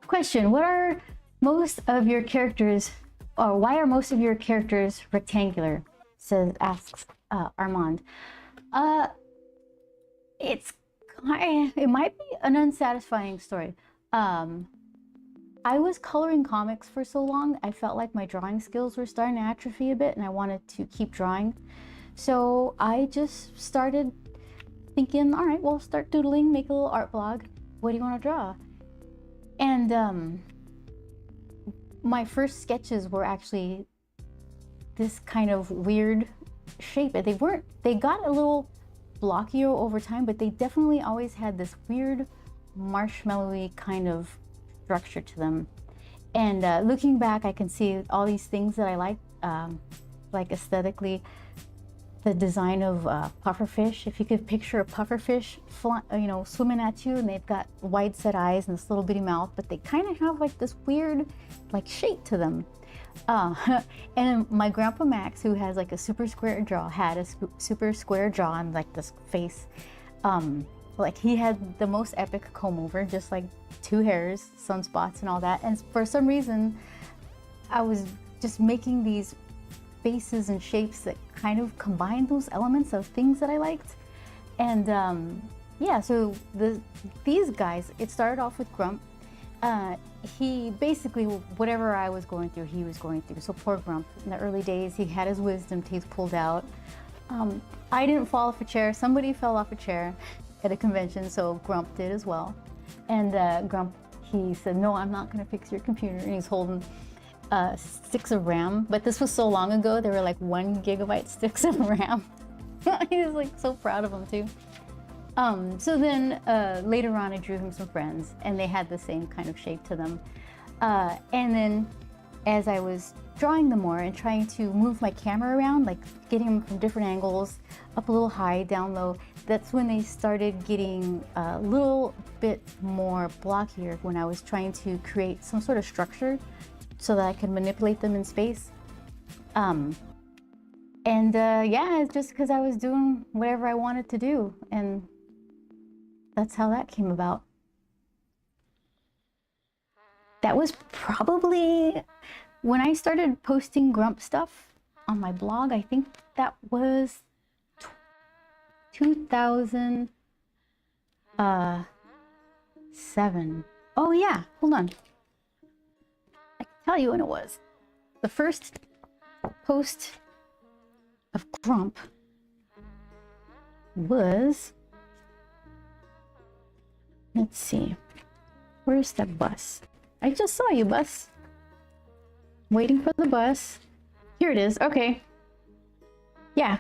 [SPEAKER 1] Question, what are most of your characters, or why are most of your characters rectangular? Asks Armand. It might be an unsatisfying story. I was coloring comics for so long, I felt like my drawing skills were starting to atrophy a bit and I wanted to keep drawing. So I just started thinking, all right, well, start doodling, make a little art blog. What do you want to draw? And my first sketches were actually this kind of weird shape. They got a little blockier over time, but they definitely always had this weird marshmallowy kind of structure to them. And looking back, I can see all these things that I like aesthetically. the design of pufferfish. If you could picture a pufferfish, swimming at you, and they've got wide set eyes and this little bitty mouth, but they kind of have like this weird, like shape to them. And my grandpa Max, who has like a super square jaw, had a super square jaw and like this face. Like he had the most epic comb over, just like 2 hairs, sunspots, and all that. And for some reason, I was just making these faces and shapes that kind of combine those elements of things that I liked. And yeah, so these guys, it started off with Grump. He basically, whatever I was going through, he was going through. So poor Grump, in the early days, he had his wisdom teeth pulled out. I didn't fall off a chair. Somebody fell off a chair at a convention, so Grump did as well. And Grump, he said, "No, I'm not gonna fix your computer." And he's holding sticks of RAM, but this was so long ago, they were like 1 gigabyte sticks of RAM. He was like so proud of them too. So then later on I drew him some friends and they had the same kind of shape to them. And then as I was drawing them more and trying to move my camera around, like getting them from different angles, up a little high, down low, that's when they started getting a little bit more blockier when I was trying to create some sort of structure so that I could manipulate them in space. Yeah, it's just because I was doing whatever I wanted to do, and that's how that came about. That was probably when I started posting Grump stuff on my blog. I think that was 2007. Oh yeah, hold on. I can tell you when it was. The first post of Grump was, let's see, where's the bus? I just saw you, bus. Waiting for the bus. Here it is. Okay. Yeah.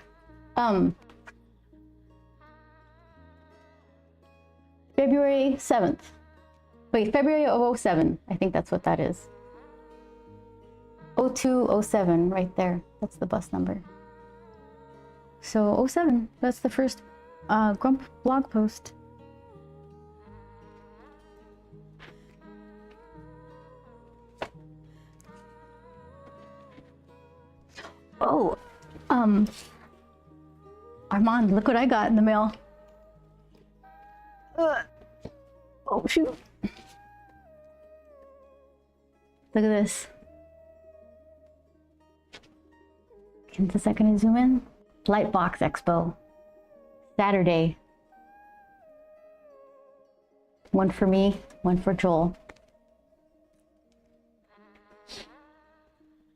[SPEAKER 1] February 7th. Wait, February of 07. I think that's what that is. 0207 right there. That's the bus number. So 07, that's the first Grump blog post. Oh, Armand, look what I got in the mail. Oh, shoot. Look at this. Can a second zoom in? Lightbox Expo. Saturday. One for me, one for Joel.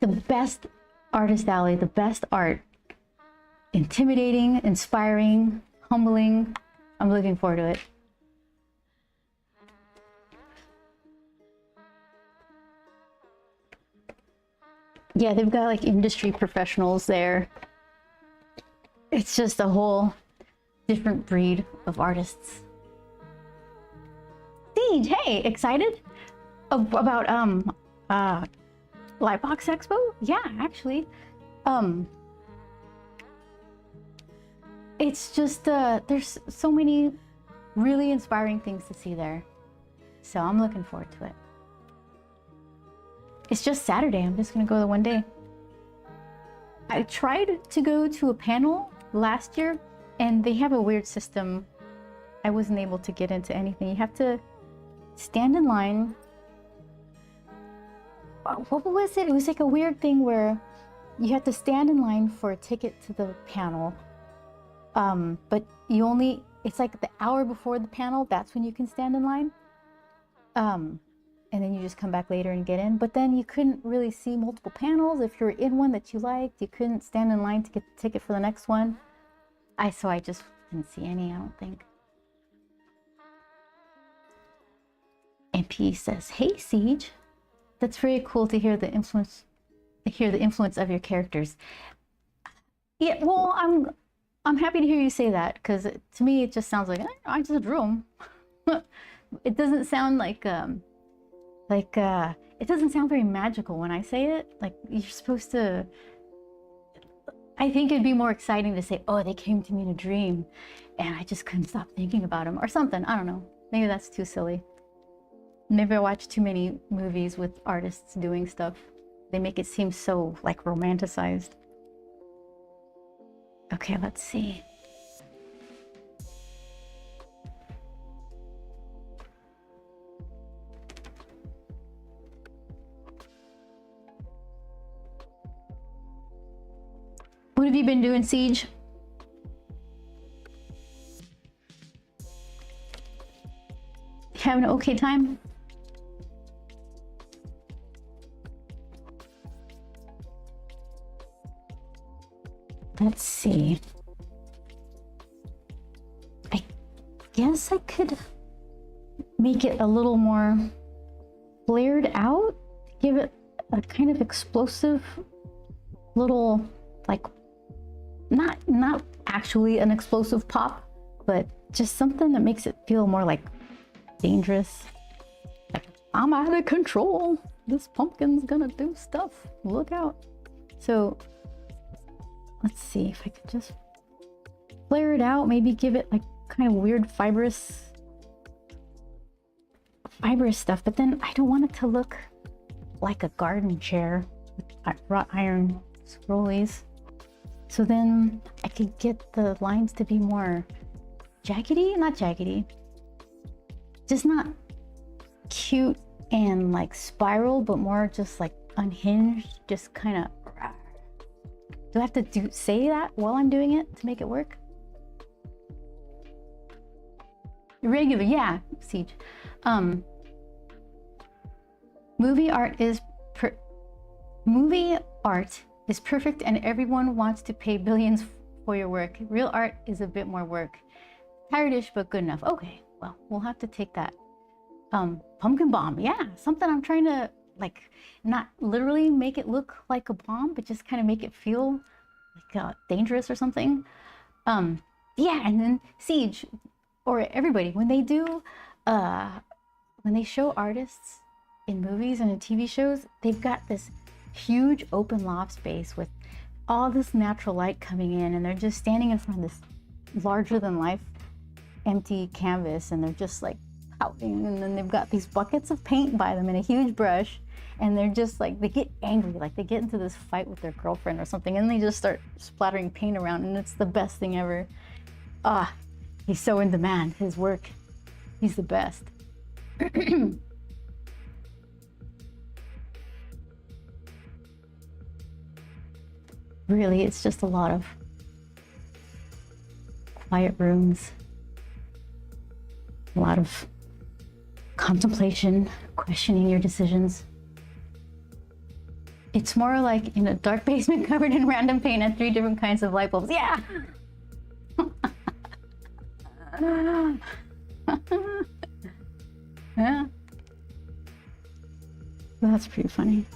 [SPEAKER 1] The best artist alley, the best art. Intimidating, inspiring, humbling. I'm looking forward to it. Yeah, they've got like industry professionals there. It's just a whole different breed of artists. Siege, hey, excited about Lightbox Expo? Yeah, actually. It's just there's so many really inspiring things to see there. So I'm looking forward to it. It's just Saturday. I'm just gonna go the one day. I tried to go to a panel last year and they have a weird system. I wasn't able to get into anything. You have to stand in line. What was it? It was like a weird thing where you have to stand in line for a ticket to the panel. But you only, it's like the hour before the panel, that's when you can stand in line. And then you just come back later and get in. But then you couldn't really see multiple panels. If you're in one that you liked, you couldn't stand in line to get the ticket for the next one. So I just didn't see any, I don't think. MP says, "Hey Siege, that's very cool to hear the influence of your characters." Yeah, well, I'm happy to hear you say that, because to me it just sounds like I just drew them. It doesn't sound like it doesn't sound very magical when I say it. Like you're supposed to, I think it'd be more exciting to say, oh, they came to me in a dream and I just couldn't stop thinking about them or something. I don't know. Maybe that's too silly. Maybe I watch too many movies with artists doing stuff. They make it seem so like romanticized. Okay, let's see. What have you been doing, Siege? Having an okay time? Let's see. I guess I could make it a little more flared out, give it a kind of explosive little, like, not actually an explosive pop, but just something that makes it feel more like dangerous. Like, I'm out of control. This pumpkin's gonna do stuff. Look out. So let's see if I could just flare it out, maybe give it like kind of weird fibrous stuff, but then I don't want it to look like a garden chair with wrought iron scrollies. So then I could get the lines to be more jaggedy, not jaggedy, just not cute and like spiral, but more just like unhinged, just kind of. Do I have to say that while I'm doing it to make it work? Regular, yeah, Siege. Movie art is perfect and everyone wants to pay billions for your work. Real art is a bit more work. Tired-ish, but good enough. Okay, well, we'll have to take that. Pumpkin bomb, yeah, something I'm trying to like not literally make it look like a bomb, but just kind of make it feel like dangerous or something. Yeah, and then Siege or everybody, when they do when they show artists in movies and in TV shows, they've got this huge open loft space with all this natural light coming in, and they're just standing in front of this larger than life empty canvas, and they're just like pouting, and then they've got these buckets of paint by them and a huge brush, and they're just like, they get angry, like they get into this fight with their girlfriend or something, and they just start splattering paint around, and it's the best thing ever. He's so in demand, his work, he's the best. Really, it's just a lot of quiet rooms, a lot of contemplation, questioning your decisions. It's more like in a dark basement covered in random paint and 3 different kinds of light bulbs. Yeah! Yeah. That's pretty funny.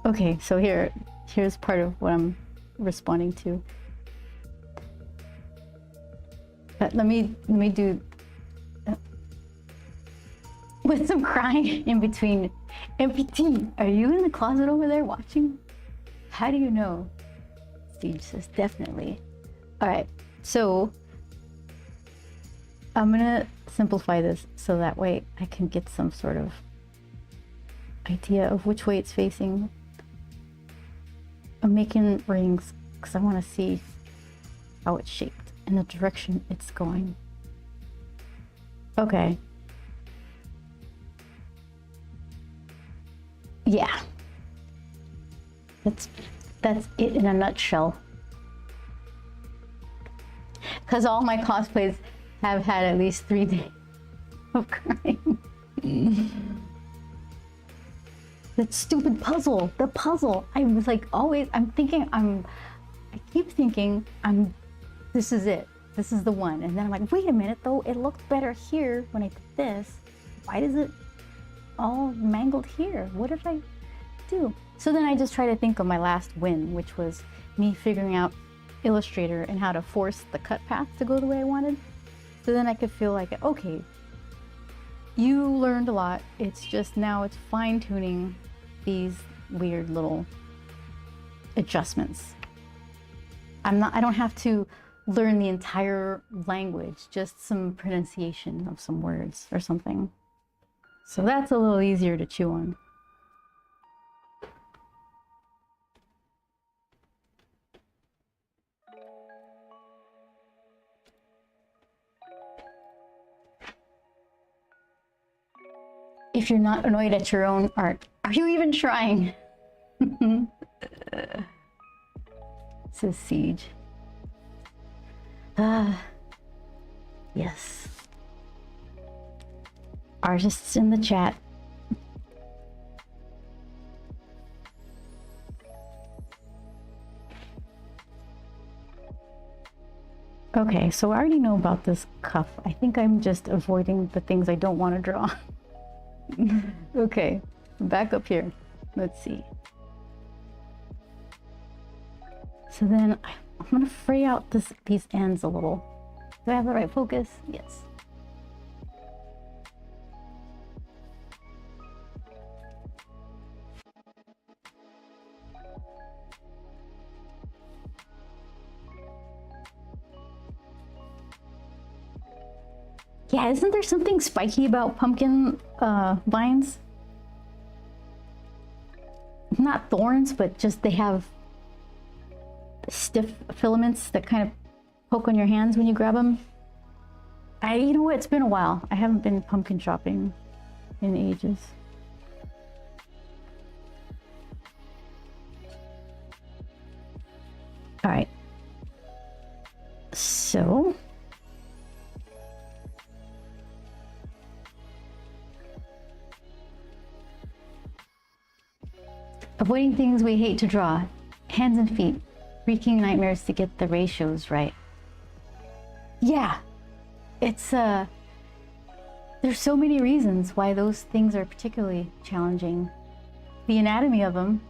[SPEAKER 1] Okay, so here's part of what I'm responding to. But let me do with some crying in between. MPT, are you in the closet over there watching? How do you know? Steve says definitely. All right, so I'm gonna simplify this so that way I can get some sort of idea of which way it's facing. I'm making rings because I want to see how it's shaped and the direction it's going. Okay. Yeah. That's it in a nutshell. Because all my cosplays have had at least 3 days of crying. That stupid puzzle, the puzzle. I was like always, I keep thinking this is it. This is the one. And then I'm like, wait a minute though, it looked better here when I did this. Why does it all mangled here? What did I do? So then I just try to think of my last win, which was me figuring out Illustrator and how to force the cut path to go the way I wanted. So then I could feel like, okay, you learned a lot. It's just now it's fine tuning these weird little adjustments. I don't have to learn the entire language, just some pronunciation of some words or something. So that's a little easier to chew on. If you're not annoyed at your own art, are you even trying? Says Siege. Yes. Artists in the chat. Okay, so I already know about this cuff. I think I'm just avoiding the things I don't want to draw. Okay, back up here. Let's see. So then I'm gonna fray out these ends a little. Do I have the right focus? Yes. Yeah, isn't there something spiky about pumpkin vines? Not thorns, but just they have stiff filaments that kind of poke on your hands when you grab them. You know what? It's been a while. I haven't been pumpkin shopping in ages. All right. So avoiding things we hate to draw. Hands and feet. Wreaking nightmares to get the ratios right. Yeah. It's there's so many reasons why those things are particularly challenging. The anatomy of them,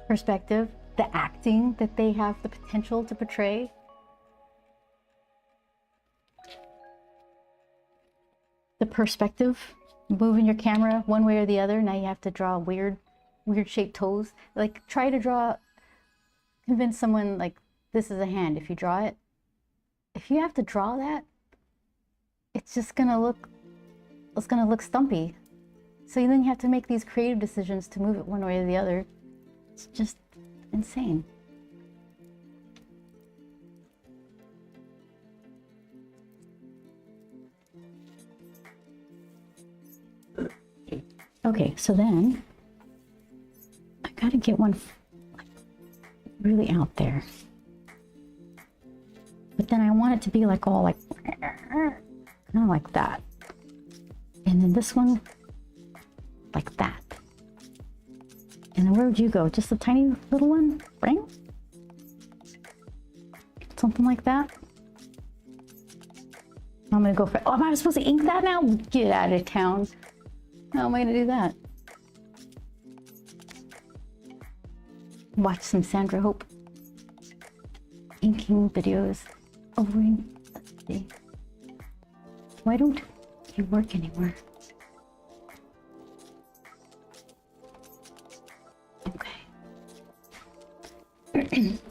[SPEAKER 1] perspective, the acting that they have the potential to portray. The perspective, moving your camera one way or the other. Now you have to draw weird shaped toes. Like try to convince someone like this is a hand. If you draw it, if you have to draw that, it's gonna look stumpy. So then you have to make these creative decisions to move it one way or the other. It's just insane. Okay, so then I gotta get one really out there. But then I want it to be like all like kind of like that. And then this one like that. And then where would you go? Just a tiny little one? Bring? Something like that. I'm gonna go for, oh, am I supposed to ink that now? Get out of town. How am I gonna do that? Watch some Sandra Hope inking videos. Let's see. Why don't you work anymore? Okay. Let's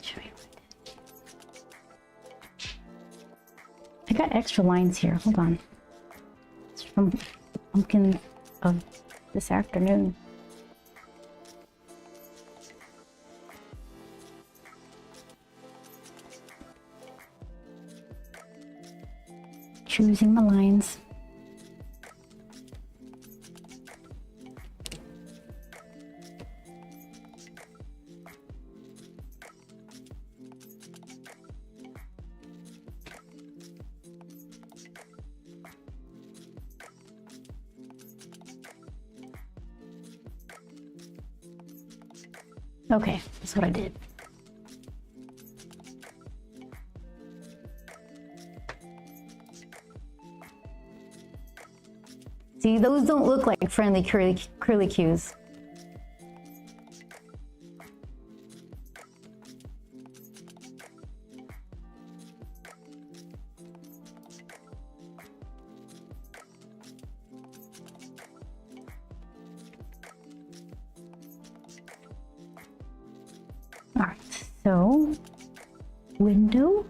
[SPEAKER 1] show you what I did. I got extra lines here. Hold on. It's from pumpkin of this afternoon. Choosing the lines. Okay, that's what I did. See, those don't look like friendly curly cues. So, window.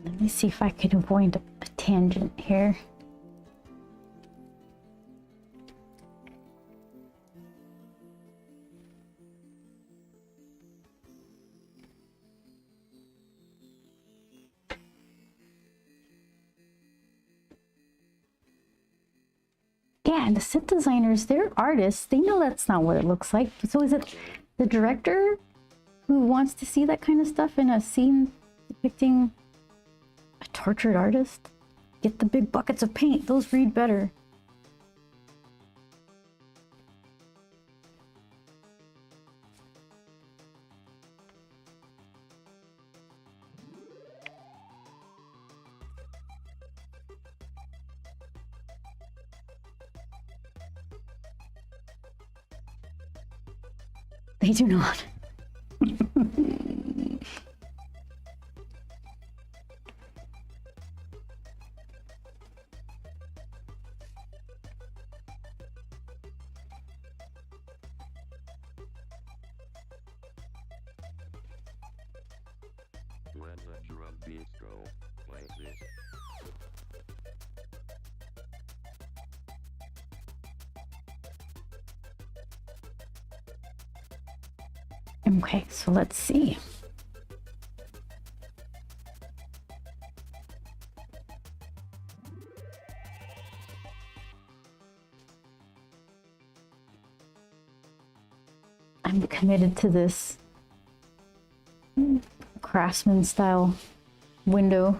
[SPEAKER 1] Let me see if I can avoid a tangent here. Yeah, and the set designers, they're artists. They know that's not what it looks like. So is it the director who wants to see that kind of stuff in a scene depicting a tortured artist? Get the big buckets of paint. Those read better. They do not.
[SPEAKER 2] When the drum beats go, play this.
[SPEAKER 1] Okay, so let's see. I'm committed to this craftsman style window.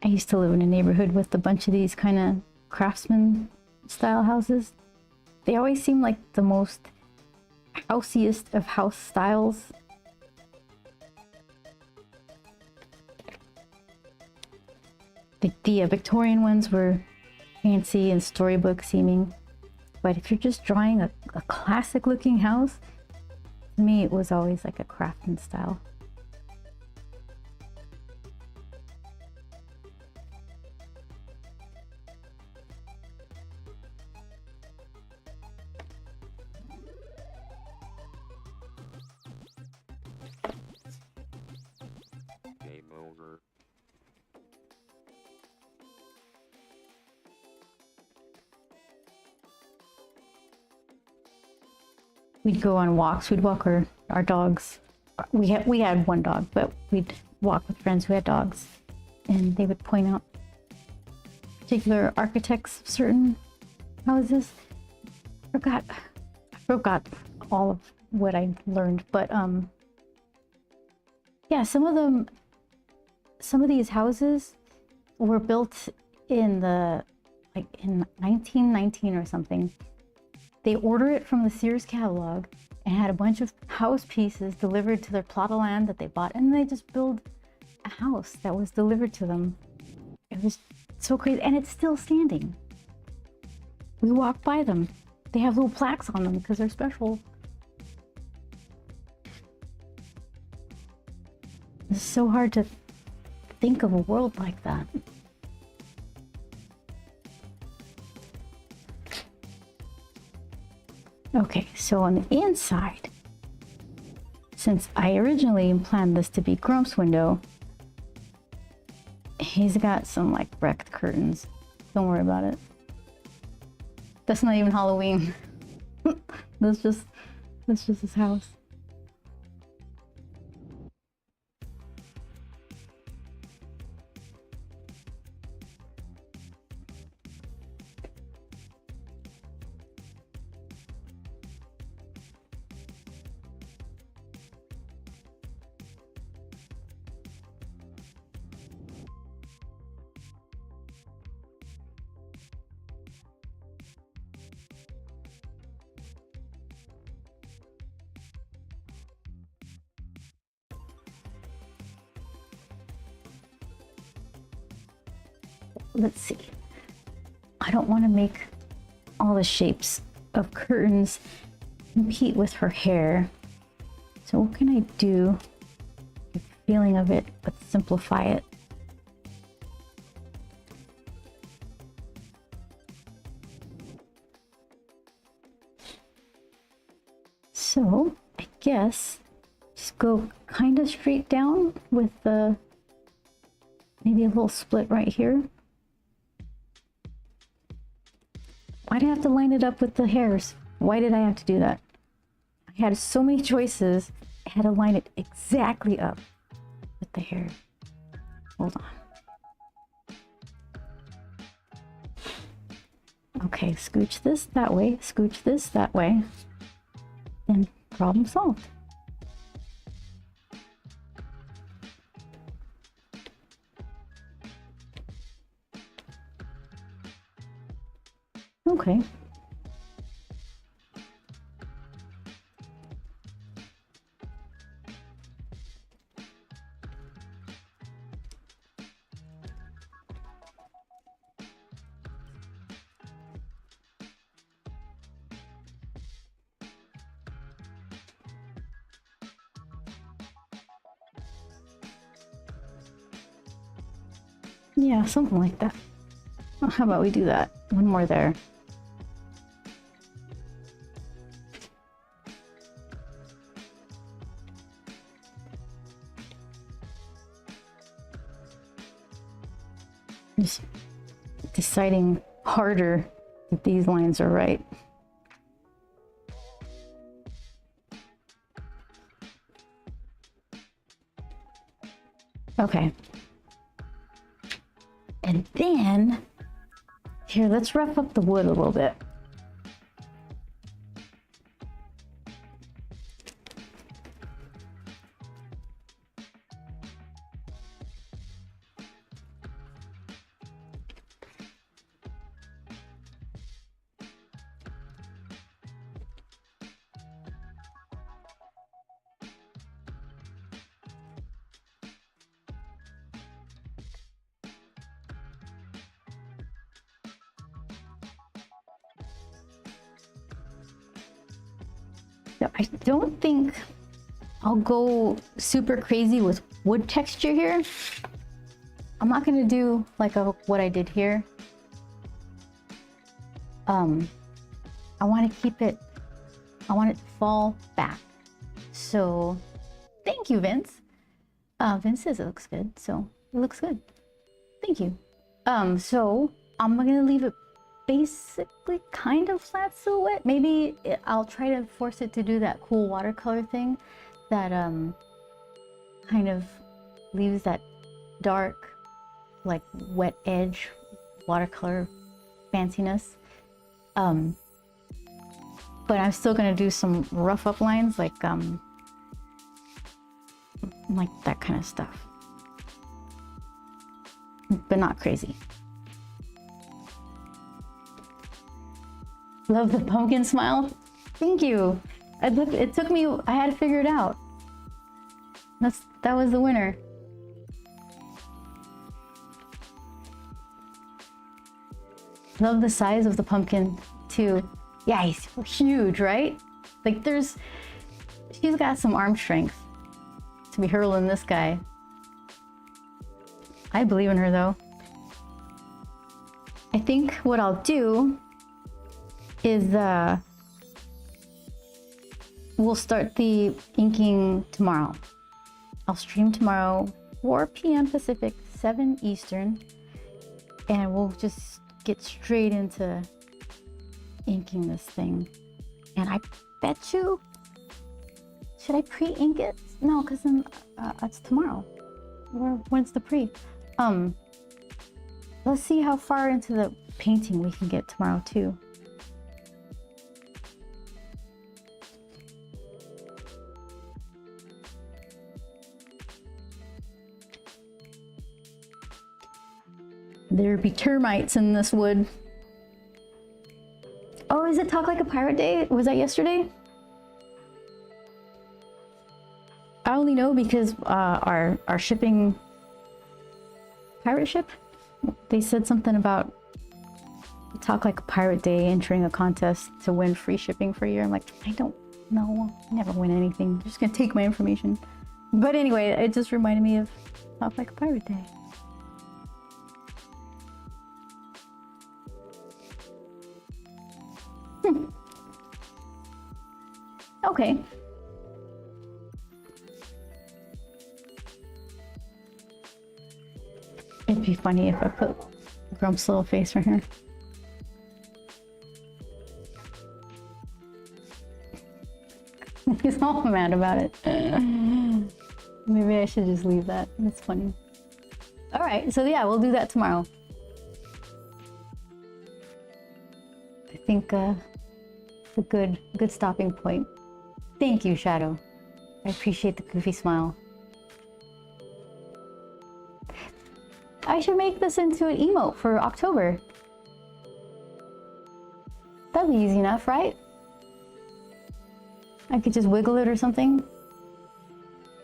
[SPEAKER 1] I used to live in a neighborhood with a bunch of these kind of craftsman style houses. They always seem like the most houseiest of house styles. The Victorian ones were fancy and storybook seeming, but if you're just drawing a classic looking house, to me it was always like a craftsman style.
[SPEAKER 2] Game over.
[SPEAKER 1] We'd go on walks. We'd walk our dogs. We had one dog, but we'd walk with friends who had dogs, and they would point out particular architects of certain houses. I forgot all of what I learned, but yeah, some of these houses were built in in 1919 or something. They order it from the Sears catalog and had a bunch of house pieces delivered to their plot of land that they bought, and they just build a house that was delivered to them. It was so crazy, and it's still standing. We walk by them. They have little plaques on them because they're special. It's so hard to think of a world like that. Okay, so on the inside, since I originally planned this to be Grump's window, he's got some like wrecked curtains. Don't worry about it. That's not even Halloween. That's just his house. Let's see. I don't want to make all the shapes of curtains compete with her hair. So what can I do? The feeling of it, but simplify it. So I guess just go kind of straight down with the maybe a little split right here. Why did I have to line it up with the hairs? Why did I have to do that? I had so many choices. I had to line it exactly up with the hair. Hold on. Okay, scooch this that way, scooch this that way, and problem solved. Okay. Yeah, something like that. Well, how about we do that? One more there. Just deciding harder that these lines are right. Okay. And then, here, let's rough up the wood a little bit. So I don't think I'll go super crazy with wood texture here. I'm not gonna do like what I did here. I want to keep it, I want it to fall back. So thank you, Vince. Vince says it looks good, so it looks good. Thank you. So I'm gonna leave it basically kind of flat silhouette. Maybe I'll try to force it to do that cool watercolor thing that kind of leaves that dark, like wet edge watercolor fanciness. But I'm still gonna do some rough up lines like that kind of stuff, but not crazy. Love the pumpkin smile. Thank you. It took me, I had to figure it out. That was the winner. Love the size of the pumpkin too. Yeah, he's huge, right? Like she's got some arm strength to be hurling this guy. I believe in her though. I think what I'll do is we'll start the inking tomorrow. I'll stream tomorrow, 4 p.m. Pacific, 7 Eastern, and we'll just get straight into inking this thing. And I bet you, should I pre-ink it? No, because then that's tomorrow. When's the pre? Let's see how far into the painting we can get tomorrow too. There be termites in this wood. Oh, is it Talk Like a Pirate Day? Was that yesterday? I only know because our shipping pirate ship, they said something about Talk Like a Pirate Day entering a contest to win free shipping for a year. I'm like, I don't know. I never win anything. They're just gonna take my information. But anyway, it just reminded me of Talk Like a Pirate Day. Okay. It'd be funny if I put Grump's little face right here. He's all mad about it. Maybe I should just leave that. That's funny. All right, so yeah, we'll do that tomorrow. I think it's a good stopping point. Thank you, Shadow. I appreciate the goofy smile. I should make this into an emote for October. That'd be easy enough, right? I could just wiggle it or something.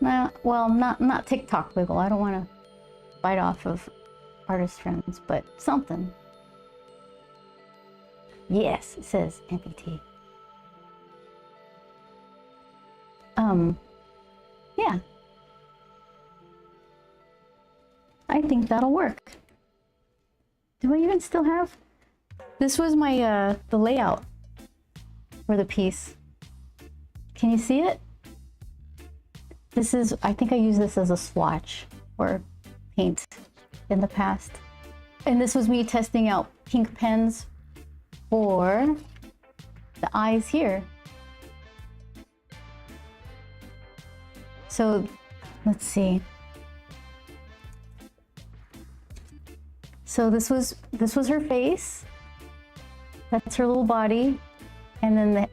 [SPEAKER 1] Nah, well, not TikTok wiggle. I don't want to bite off of artist friends, but something. Yes, it says amputee. Yeah. I think that'll work. Do I even still have? This was my, the layout for the piece. Can you see it? This is, I think I used this as a swatch or paint in the past. And this was me testing out pink pens for the eyes here. So let's see. So this was her face. That's her little body. And then the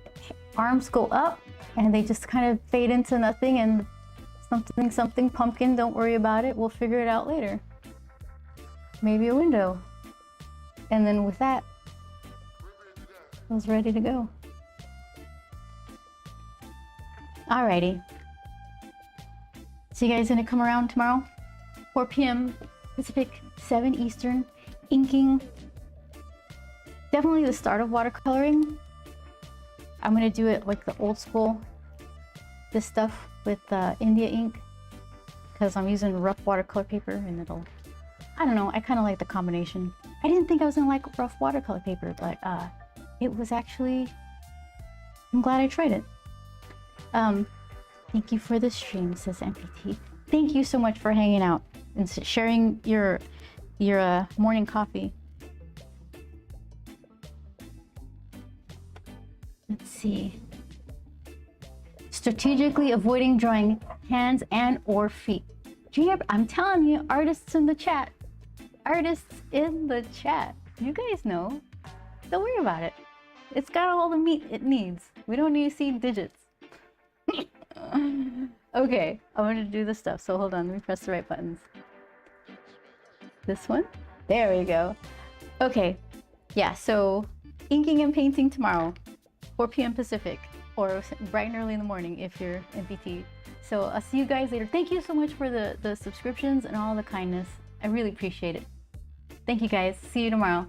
[SPEAKER 1] arms go up and they just kind of fade into nothing, and something pumpkin, don't worry about it. We'll figure it out later. Maybe a window. And then with that, I was ready to go. Alrighty. So you guys gonna come around tomorrow? 4 p.m. Pacific, 7 Eastern, inking. Definitely the start of watercoloring. I'm gonna do it like the old school, this stuff with India ink, because I'm using rough watercolor paper and it'll, I don't know, I kind of like the combination. I didn't think I was gonna like rough watercolor paper, but it was actually, I'm glad I tried it. Thank you for the stream, says MPT. Thank you so much for hanging out and sharing your morning coffee. Let's see. Strategically avoiding drawing hands and or feet. Junior, I'm telling you, artists in the chat. Artists in the chat. You guys know. Don't worry about it. It's got all the meat it needs. We don't need to see digits. Okay, I'm gonna do this stuff. So hold on, let me press the right buttons. This one? There we go. Okay, yeah, so inking and painting tomorrow, 4 p.m. Pacific, or bright and early in the morning if you're MPT. So I'll see you guys later. Thank you so much for the subscriptions and all the kindness. I really appreciate it. Thank you guys. See you tomorrow.